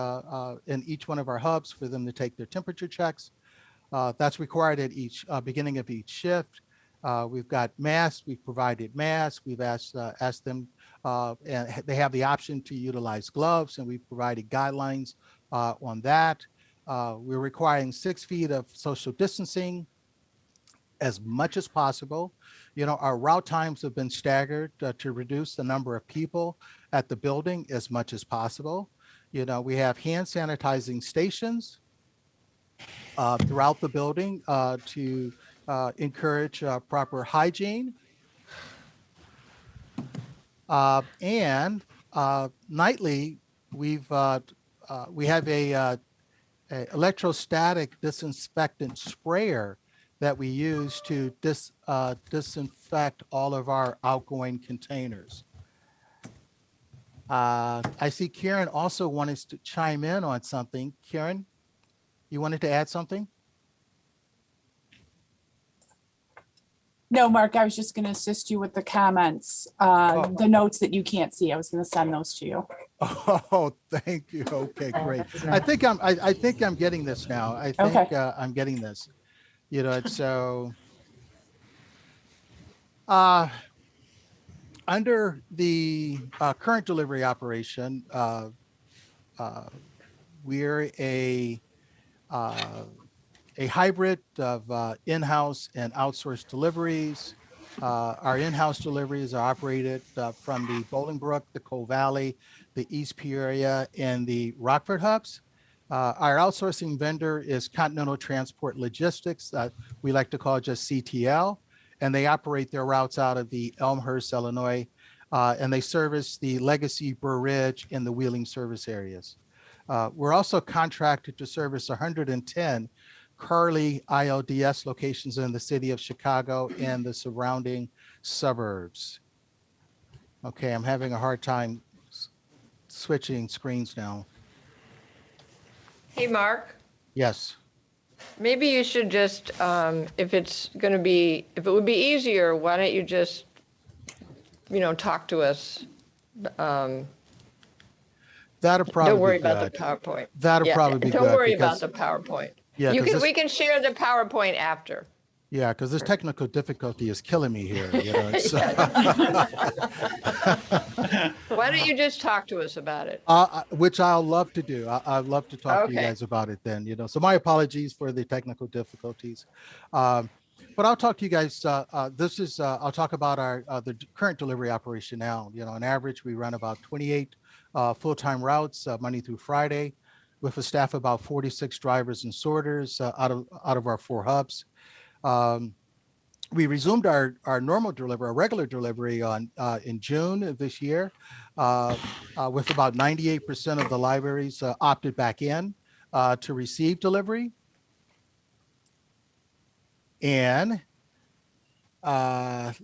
in each one of our hubs for them to take their temperature checks. That's required at each beginning of each shift. We've got masks. We've provided masks. We've asked them, and they have the option to utilize gloves, and we've provided guidelines on that. We're requiring 6 feet of social distancing as much as possible. Our route times have been staggered to reduce the number of people at the building as much as possible. We have hand sanitizing stations throughout the building to encourage proper hygiene. And nightly, we have a electrostatic disinfectant sprayer that we use to disinfect all of our outgoing containers. I see Karen also wanted to chime in on something. Karen, you wanted to add something? No, Mark, I was just going to assist you with the comments, the notes that you can't see. I was going to send those to you. Oh, thank you. Okay, great. I think I'm getting this now. I think I'm getting this. So under the current delivery operation, we're a hybrid of in-house and outsourced deliveries. Our in-house deliveries are operated from the Bolingbrook, the Coal Valley, the East Peoria, and the Rockford hubs. Our outsourcing vendor is Continental Transport Logistics. We like to call it just CTL, and they operate their routes out of the Elmhurst, Illinois, and they service the Legacy, Burr Ridge, and the Wheeling service areas. We're also contracted to service 110 Carly ILDS locations in the city of Chicago and the surrounding suburbs. Okay, I'm having a hard time switching screens now. Hey, Mark, Yes. maybe you should just, if it would be easier, why don't you just, talk to us? That'll probably Don't worry be about the good. PowerPoint. That'll probably be good. Don't worry about because- the PowerPoint. Yeah, We can share the PowerPoint after. Yeah, because this technical difficulty is killing me here. So. Why don't you just talk to us about it? Which I'll love to do. I'd love to talk to you Okay. guys about it then. So my apologies for the technical difficulties. But I'll talk to you guys. I'll talk about the current delivery operation now. On average, we run about 28 full-time routes Monday through Friday, with a staff of about 46 drivers and sorters out of our 4 hubs. We resumed our normal delivery, our regular delivery in June of this year, with about 98% of the libraries opted back in to receive delivery. And my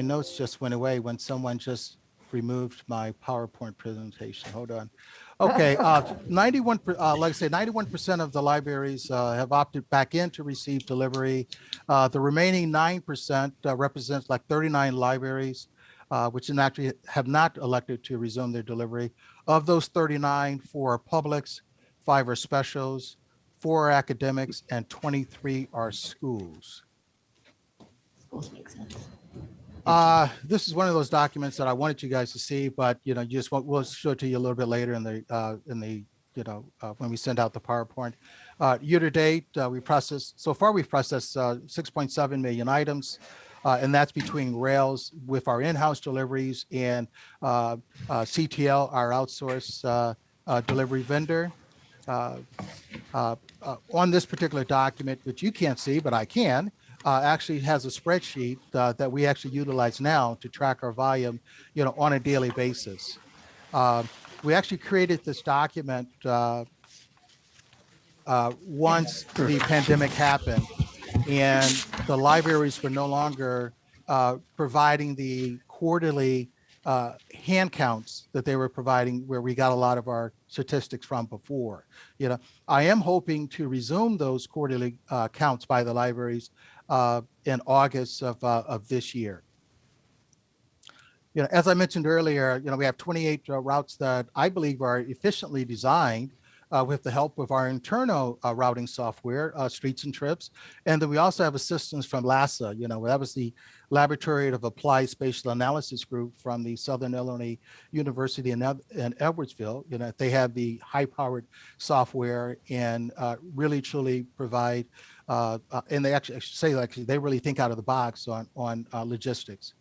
notes just went away when someone just removed my PowerPoint presentation. Hold on. Okay, 91% of the libraries have opted back in to receive delivery. The remaining 9% represents like 39 libraries, which actually have not elected to resume their delivery. Of those 39, 4 are publics, 5 are specials, 4 are academics, and 23 are schools. Schools make sense. This is one of those documents that I wanted you guys to see, but we'll show it to you a little bit later in the when we send out the PowerPoint. Year to date, we've processed 6.7 million items, and that's between rails with our in-house deliveries and CTL, our outsourced delivery vendor. On this particular document, which you can't see, but I can, actually has a spreadsheet that we actually utilize now to track our volume, on a daily basis. We actually created this document once the pandemic happened, and the libraries were no longer providing the quarterly hand counts that they were providing where we got a lot of our statistics from before. You know, I am hoping to resume those quarterly counts by the libraries in August of this year. You know, as I mentioned earlier, you know, we have 28 routes that I believe are efficiently designed with the help of our internal routing software, Streets and Trips. And then we also have assistance from LASA. You know, that was the Laboratory of Applied Spatial Analysis group from the Southern Illinois University in Edwardsville. You know, they have the high-powered software and really truly provide, and they actually say, like, they really think out of the box on logistics.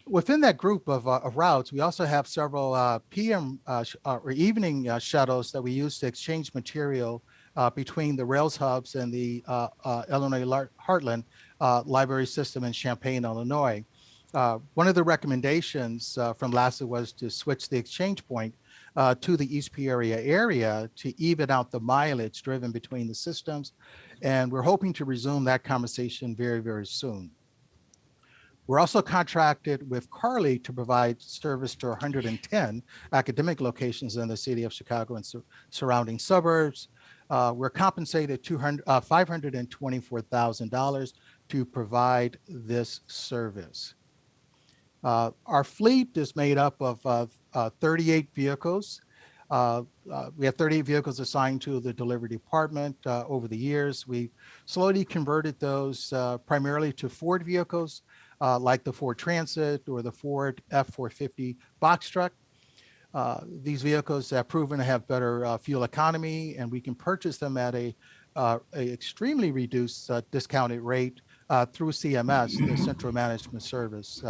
Within that group of routes, we also have several PM or evening shuttles that we use to exchange material between the Rails hubs and the Illinois Heartland library system in Champaign, Illinois. One of the recommendations from LASA was to switch the exchange point to the East Peoria area to even out the mileage driven between the systems. And we're hoping to resume that conversation very, very soon. We're also contracted with Carly to provide service to 110 academic locations in the city of Chicago and surrounding suburbs. We're compensated $524,000 to provide this service. Our fleet is made up of 38 vehicles. We have 38 vehicles assigned to the delivery department over the years. We slowly converted those primarily to Ford vehicles, like the Ford Transit or the Ford F-450 box truck. These vehicles have proven to have better fuel economy, and we can purchase them at a extremely reduced discounted rate through CMS, the Central Management Service.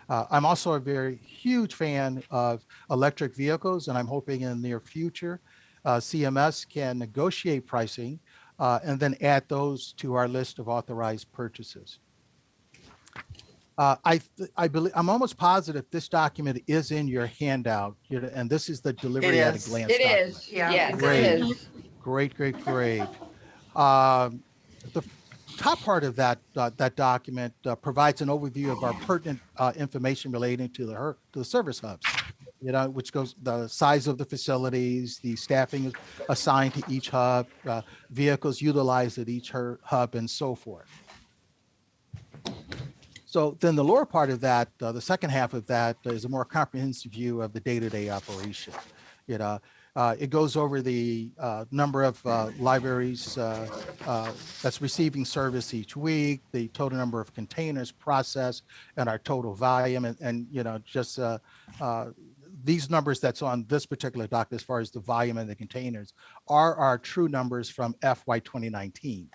I'm also a very huge fan of electric vehicles, and I'm hoping in the near future, CMS can negotiate pricing and then add those to our list of authorized purchases. I believe, I'm almost positive this document is in your handout, and this is the delivery at a glance. It document. is. Yes, Great. it is. Great. The top part of that document provides an overview of our pertinent information relating to the service hubs, which goes the size of the facilities, the staffing assigned to each hub, vehicles utilized at each hub, and so forth. So then the lower part of that, the second half of that, is a more comprehensive view of the day-to-day operation. It goes over the number of libraries that's receiving service each week, the total number of containers processed, and our total volume, and just these numbers that's on this particular doc as far as the volume and the containers are our true numbers from FY 2019.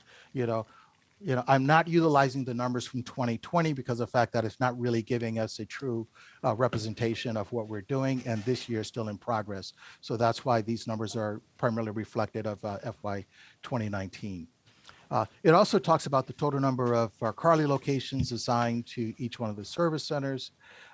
I'm not utilizing the numbers from 2020 because of the fact that it's not really giving us a true representation of what we're doing, and this year is still in progress. So that's why these numbers are primarily reflected of FY 2019. It also talks about the total number of our Carly locations assigned to each one of the service centers,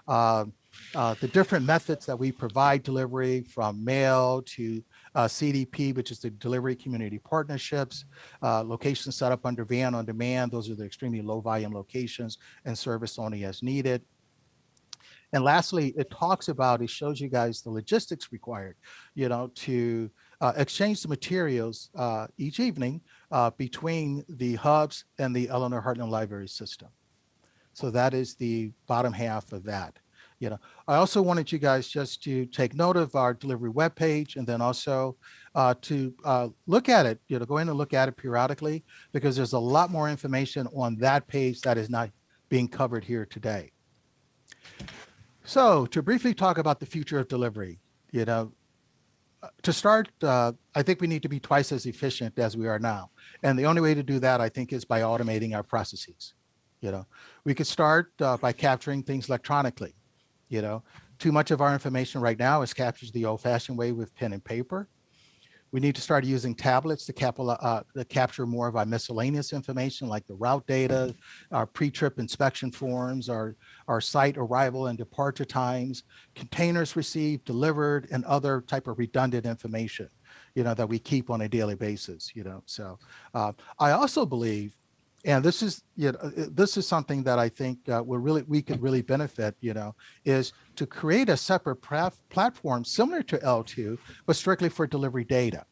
the different methods that we provide delivery, from mail to CDP, which is the Delivery Community Partnerships, locations set up under van on demand. Those are the extremely low volume locations, and service only as needed. And lastly, it shows you guys the logistics required, to exchange the materials each evening between the hubs and the Illinois Heartland Library System. So that is the bottom half of that. I also wanted you guys just to take note of our delivery webpage, and then also to look at it, go in and look at it periodically, because there's a lot more information on that page that is not being covered here today. So to briefly talk about the future of delivery, to start, I think we need to be twice as efficient as we are now. And the only way to do that, I think, is by automating our processes. We could start by capturing things electronically. Too much of our information right now is captured the old-fashioned way with pen and paper. We need to start using tablets to capture more of our miscellaneous information, like the route data, our pre-trip inspection forms, our site arrival and departure times, containers received, delivered, and other type of redundant information, that we keep on a daily basis. So I also believe And this is, this is something that I think we could really benefit, is to create a separate platform similar to L2, but strictly for delivery data.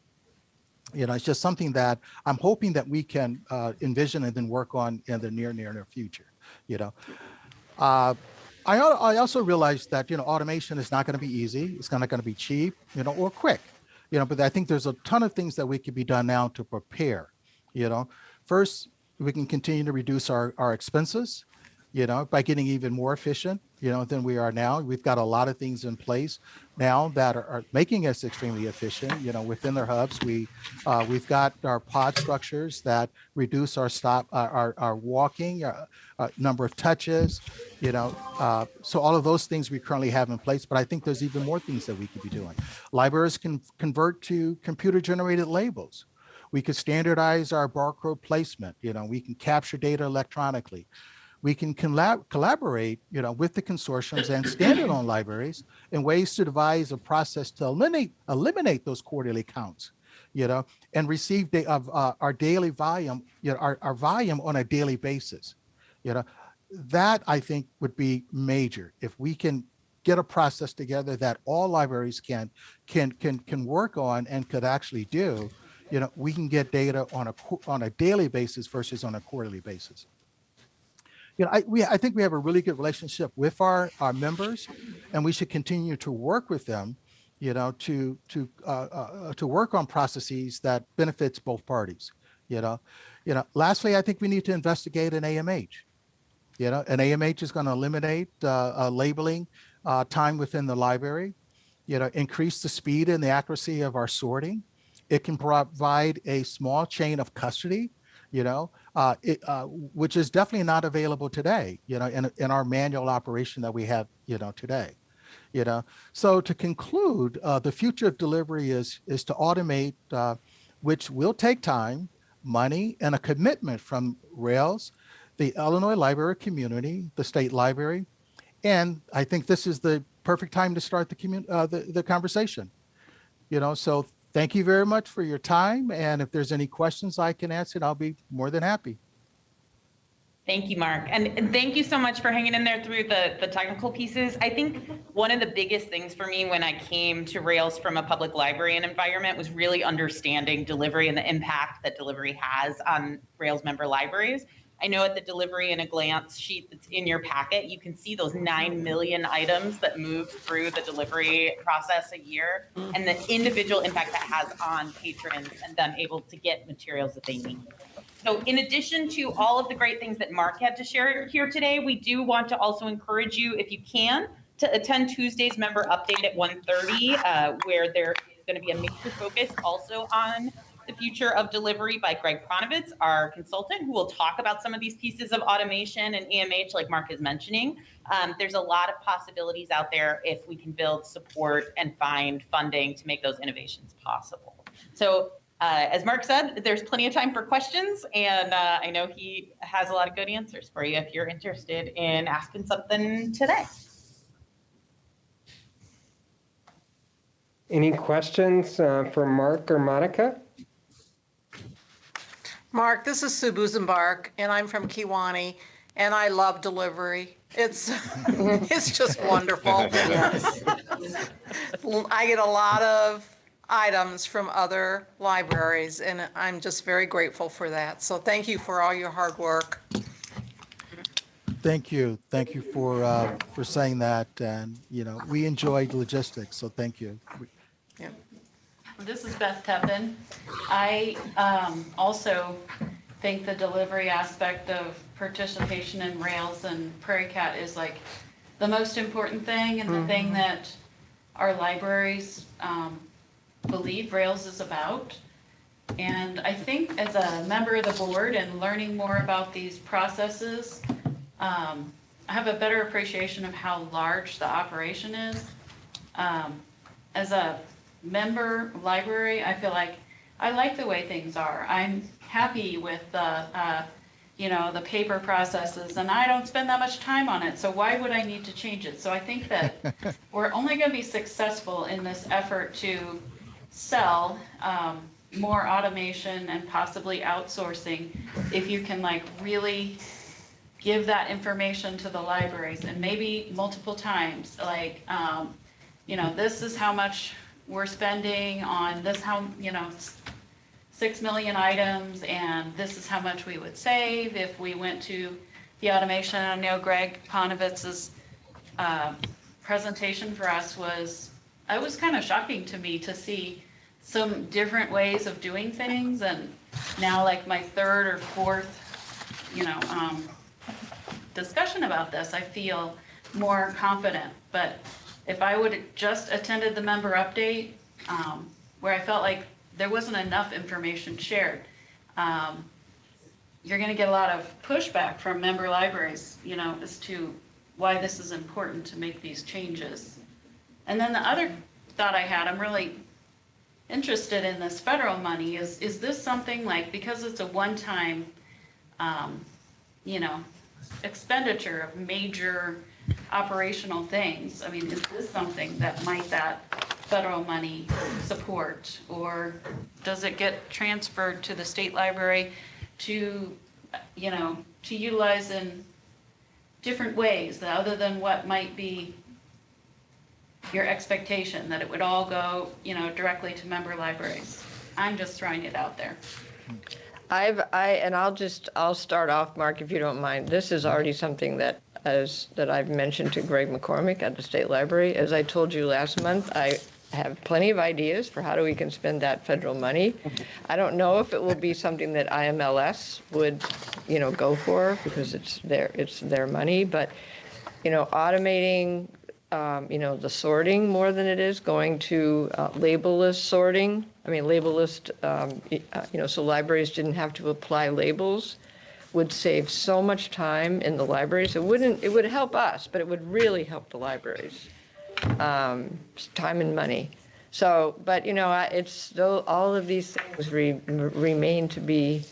It's just something that I'm hoping that we can envision and then work on in the near future. I also realized that automation is not going to be easy. It's not going to be cheap, or quick. But I think there's a ton of things that we could be done now to prepare. First, we can continue to reduce our expenses, by getting even more efficient, than we are now. We've got a lot of things in place now that are making us extremely efficient. Within their hubs, we've got our pod structures that reduce our walking, number of touches, so all of those things we currently have in place, but I think there's even more things that we could be doing. Libraries can convert to computer-generated labels. We could standardize our barcode placement. We can capture data electronically. We can collaborate, with the consortiums and standalone libraries in ways to devise a process to eliminate those quarterly counts, and receive our daily volume, our volume on a daily basis. That I think would be major if we can get a process together that all libraries can work on and could actually do. We can get data on a daily basis versus on a quarterly basis. I think we have a really good relationship with our members, and we should continue to work with them, to work on processes that benefits both parties. Lastly, I think we need to investigate an AMH. An AMH is going to eliminate labeling time within the library, increase the speed and the accuracy of our sorting. It can provide a small chain of custody, which is definitely not available today, in our manual operation that we have, today. So to conclude, the future of delivery is to automate, which will take time, money, and a commitment from Rails, the Illinois library community, the state library, and I think this is the perfect time to start the conversation. So thank you very much for your time, and if there's any questions I can answer, I'll be more than happy. Thank you, Mark. And thank you so much for hanging in there through the technical pieces. I think one of the biggest things for me when I came to Rails from a public library and environment was really understanding delivery and the impact that delivery has on Rails member libraries. I know at the delivery in a glance sheet that's in your packet, you can see those 9 million items that move through the delivery process a year and the individual impact that has on patrons and them able to get materials that they need. So in addition to all of the great things that Mark had to share here today, we do want to also encourage you, if you can, to attend Tuesday's member update at 1:30, where there is going to be a major focus also on the future of delivery by Greg Pronovitz, our consultant, who will talk about some of these pieces of automation and AMH like Mark is mentioning. There's a lot of possibilities out there if we can build support and find funding to make those innovations possible. So as Mark said, there's plenty of time for questions, and I know he has a lot of good answers for you if you're interested in asking something today. Any questions for Mark or Monica? Mark, this is Sue Buzenbark, and I'm from Kiwani, and I love delivery. It's it's just wonderful. Yes. I get a lot of items from other libraries, and I'm just very grateful for that. So thank you for all your hard work. Thank you for saying that, and we enjoyed logistics, so thank you. Yeah. This is Beth Teppin. I also think the delivery aspect of participation in Rails and Prairie Cat is like the most important thing, and the thing that our libraries believe Rails is about. And I think as a member of the board and learning more about these processes, I have a better appreciation of how large the operation is. As a member library, I feel like I like the way things are. I'm happy with the the paper processes, and I don't spend that much time on it, so why would I need to change it? So I think that we're only going to be successful in this effort to sell more automation and possibly outsourcing, if you can like really give that information to the libraries and maybe multiple times, like, you know, this is how much we're spending on this, how, you know, 6 million items, and this is how much we would save if we went to the automation. I know Greg Ponovitz's presentation for us was, it was kind of shocking to me to see some different ways of doing things, and now like my third or fourth, you know, discussion about this, I feel more confident. But if I would have just attended the member update, where I felt like there wasn't enough information shared, you're going to get a lot of pushback from member libraries, you know, as to why this is important to make these changes. And then the other thought I had, I'm really interested in this federal money, is this something like, because it's a one-time, you know, expenditure of major operational things, I mean, is this something that might that federal money support, or does it get transferred to the state library to, you know, to utilize in different ways other than what might be your expectation, that it would all go, you know, directly to member libraries? I'm just throwing it out there. I'll start off, Mark, if you don't mind. This is already something that I've mentioned to Greg McCormick at the State Library. As I told you last month, I have plenty of ideas for how we can spend that federal money. I don't know if it will be something that IMLS would, you know, go for, because it's their money, but, you know, automating, you know, the sorting more than it is going to label list sorting. I mean, label list, you know, so libraries didn't have to apply labels, would save so much time in the libraries. It would help us, but it would really help the libraries. Time and money. So, but you know, it's still, all of these things remain to be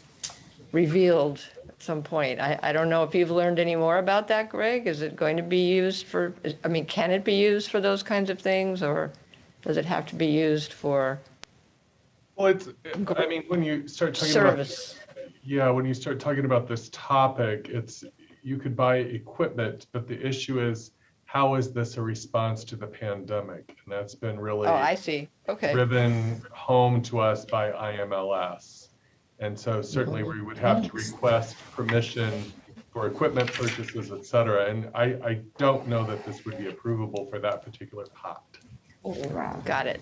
revealed at some point. I don't know if you've learned any more about that, Greg. Is it going to be used for, I mean, can it be used for those kinds of things, or does it have to be used for? Well, I mean, when you start talking service. When you start talking about this topic, you could buy equipment, but the issue is, how is this a response to the pandemic? And that's been really I see. Okay. driven home to us by IMLS. And so certainly we would have to request permission for equipment purchases, et cetera. And I don't know that this would be approvable for that particular pot. Got it.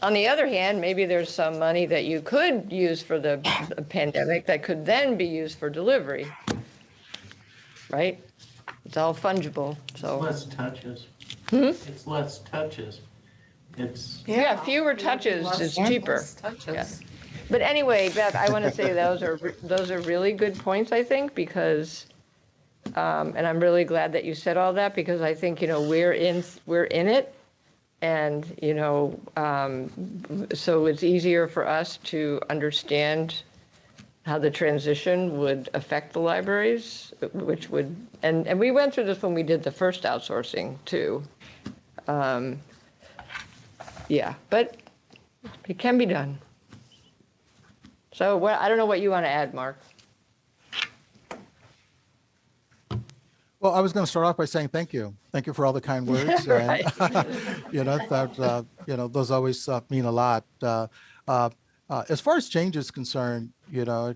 On the other hand, maybe there's some money that you could use for the pandemic that could then be used for delivery, right? It's all fungible, so. Less touches. It's less touches. It's. Yeah, fewer touches is cheaper. Yeah. But anyway, Beth, I want to say those are really good points, I think, because, and I'm really glad that you said all that, because I think, you know, we're in it, and, you know, so it's easier for us to understand how the transition would affect the libraries, which would, and we went through this when we did the first outsourcing too. Yeah, but it can be done. So I don't know what you want to add, Mark. Well, I was going to start off by saying thank you. Thank you for all the kind words. Right. You know, that, you know, those always mean a lot. As far as change is concerned, you know,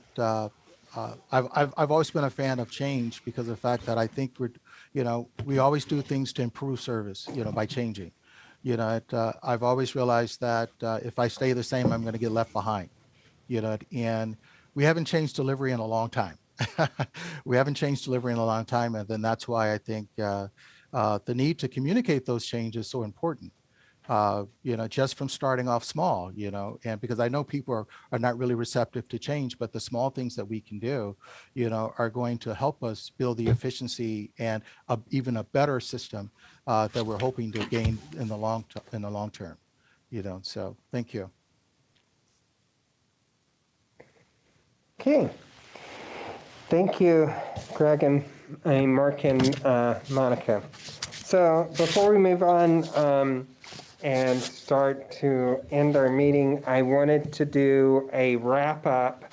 I've always been a fan of change, because of the fact that I think we always do things to improve service, you know, by changing. You know, I've always realized that if I stay the same, I'm going to get left behind. You know, and we haven't changed delivery in a long time. We haven't changed delivery in a long time, and then that's why I think the need to communicate those changes is so important. You know, just from starting off small, you know, and because I know people are not really receptive to change, but the small things that we can do, you know, are going to help us build the efficiency and even a better system that we're hoping to gain in the long term, you know. So thank you. Okay. Thank you, Greg and Mark and Monica. So before we move on, and start to end our meeting, I wanted to do a wrap-up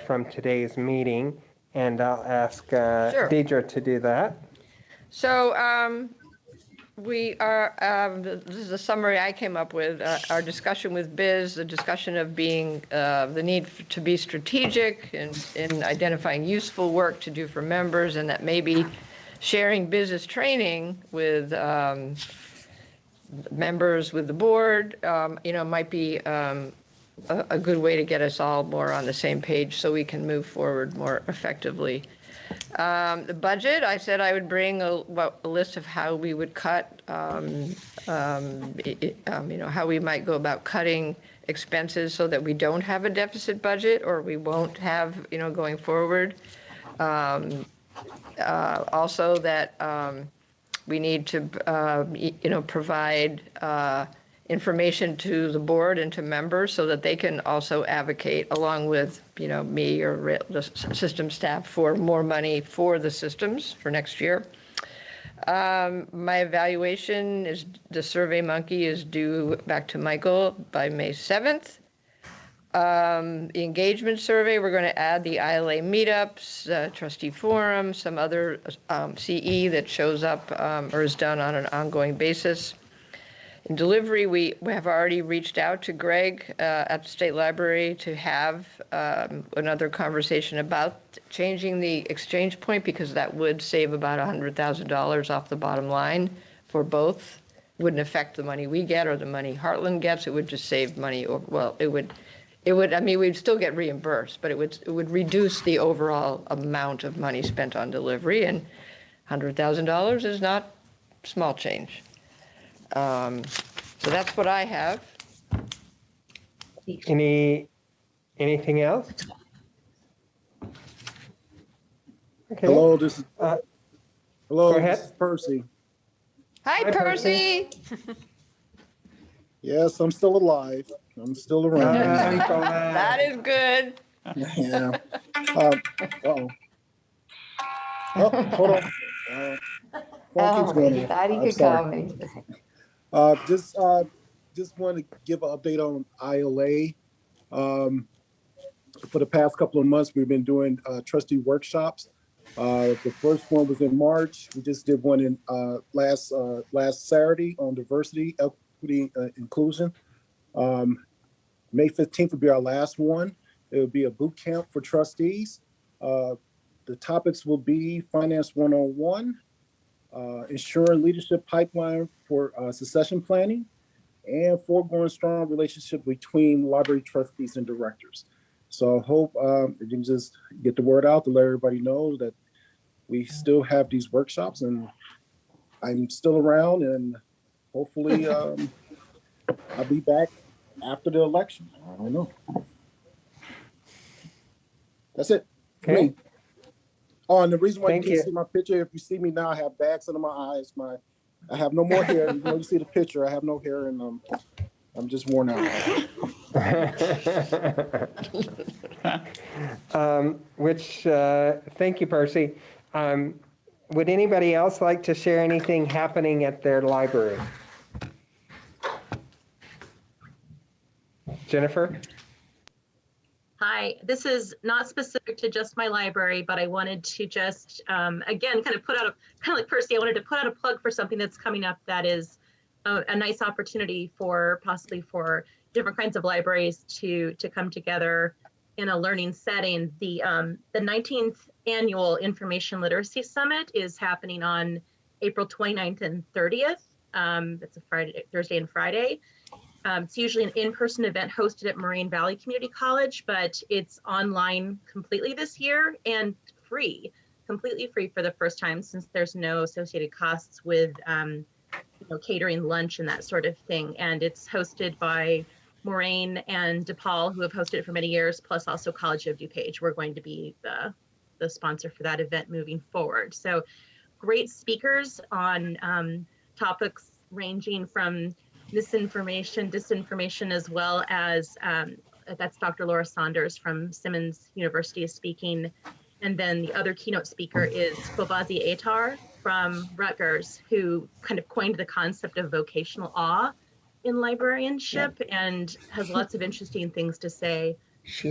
from today's meeting, and I'll ask Deidre to do that. So we are, this is a summary I came up with, our discussion with Biz, the discussion of being, the need to be strategic in identifying useful work to do for members, and that maybe sharing business training with members, with the board, might be a good way to get us all more on the same page so we can move forward more effectively. The budget, I said I would bring a list of how we would cut, how we might go about cutting expenses so that we don't have a deficit budget, or we won't have, going forward. Also that we need to, provide information to the board and to members so that they can also advocate along with, me or the system staff for more money for the systems for next year. My evaluation is, the Survey Monkey is due back to Michael by May 7th. The engagement survey, we're going to add the ILA meetups, trustee forum, some other CE that shows up or is done on an ongoing basis. In delivery, we have already reached out to Greg at the State Library to have another conversation about changing the exchange point, because that would save about $100,000 off the bottom line for both. It wouldn't affect the money we get or the money Heartland gets. It would just save money. We'd still get reimbursed, but it would reduce the overall amount of money spent on delivery, and $100,000 is not small change. So that's what I have. Anything else? Okay. Hello, this is Go ahead. This is Percy. Hi, Percy. Yes, I'm still alive. I'm still around. That is good. Yeah. Uh-oh. Oh, hold on. Phone keeps going off. Thought he I'm could sorry. call me. Just want to give an update on ILA. For the past couple of months, we've been doing trustee workshops. The first one was in March. We just did one in last Saturday on diversity, equity, inclusion. May 15th will be our last one. It will be a boot camp for trustees. The topics will be Finance 101, ensuring leadership pipeline for succession planning, and foregoing strong relationship between library trustees and directors. So I hope you can just get the word out to let everybody know that we still have these workshops, and I'm still around, and hopefully I'll be back after the election. I don't know. That's it. Okay. Me. Oh, and the reason why Thank you can't you. see my picture, if you see me now, I have bags under my eyes. I have no more hair. You see the picture, I have no hair, and I'm just worn out. Thank you, Percy. Would anybody else like to share anything happening at their library? Jennifer? Hi, this is not specific to just my library, but I wanted to just, again, kind of like Percy, I wanted to put out a plug for something that's coming up that is a nice opportunity possibly for different kinds of libraries to come together in a learning setting. The 19th Annual Information Literacy Summit is happening on April 29th and 30th. It's a Thursday and Friday. It's usually an in-person event hosted at Moraine Valley Community College, but it's online completely this year and completely free for the first time, since there's no associated costs with catering lunch and that sort of thing. And it's hosted by Moraine and DePaul, who have hosted it for many years, plus also College of DuPage. We're going to be the sponsor for that event moving forward. So great speakers on topics ranging from misinformation, disinformation, as well as that's Dr. Laura Saunders from Simmons University is speaking. And then the other keynote speaker is Fobazi Atar from Rutgers, who kind of coined the concept of vocational awe in librarianship and has lots of interesting things to say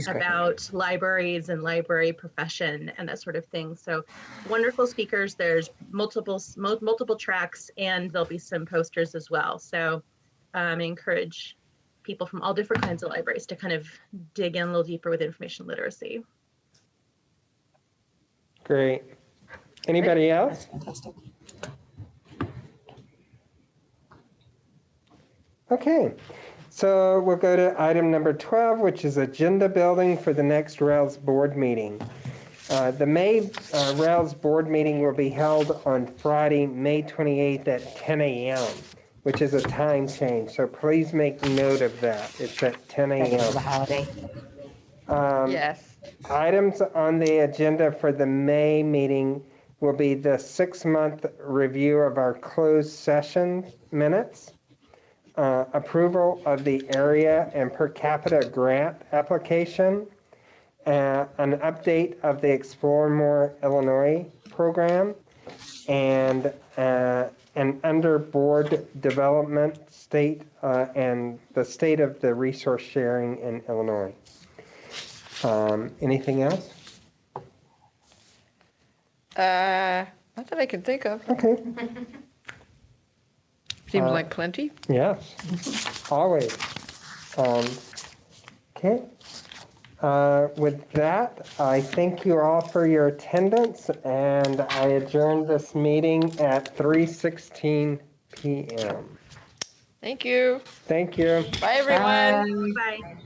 about libraries and library profession and that sort of thing. So wonderful speakers. There's multiple tracks, and there'll be some posters as well. So I encourage people from all different kinds of libraries to kind of dig in a little deeper with information literacy. Great. Anybody else? Okay, so we'll go to item number 12, which is agenda building for the next Rails board meeting. The May Rails board meeting will be held on Friday, May 28th at 10 a.m., which is a time change. So please make note of that. It's at 10 a.m. The holiday. Yes. Items on the agenda for the May meeting will be the 6-month review of our closed session minutes, approval of the area and per capita grant application, an update of the Explore More Illinois program, and an under board development state and the state of the resource sharing in Illinois. Anything else? Not that I can think of. Okay. Seems like plenty. Yes, always. Okay. With that, I thank you all for your attendance, and I adjourn this meeting at 3:16 p.m. Thank you. Thank you. Bye, everyone. Bye.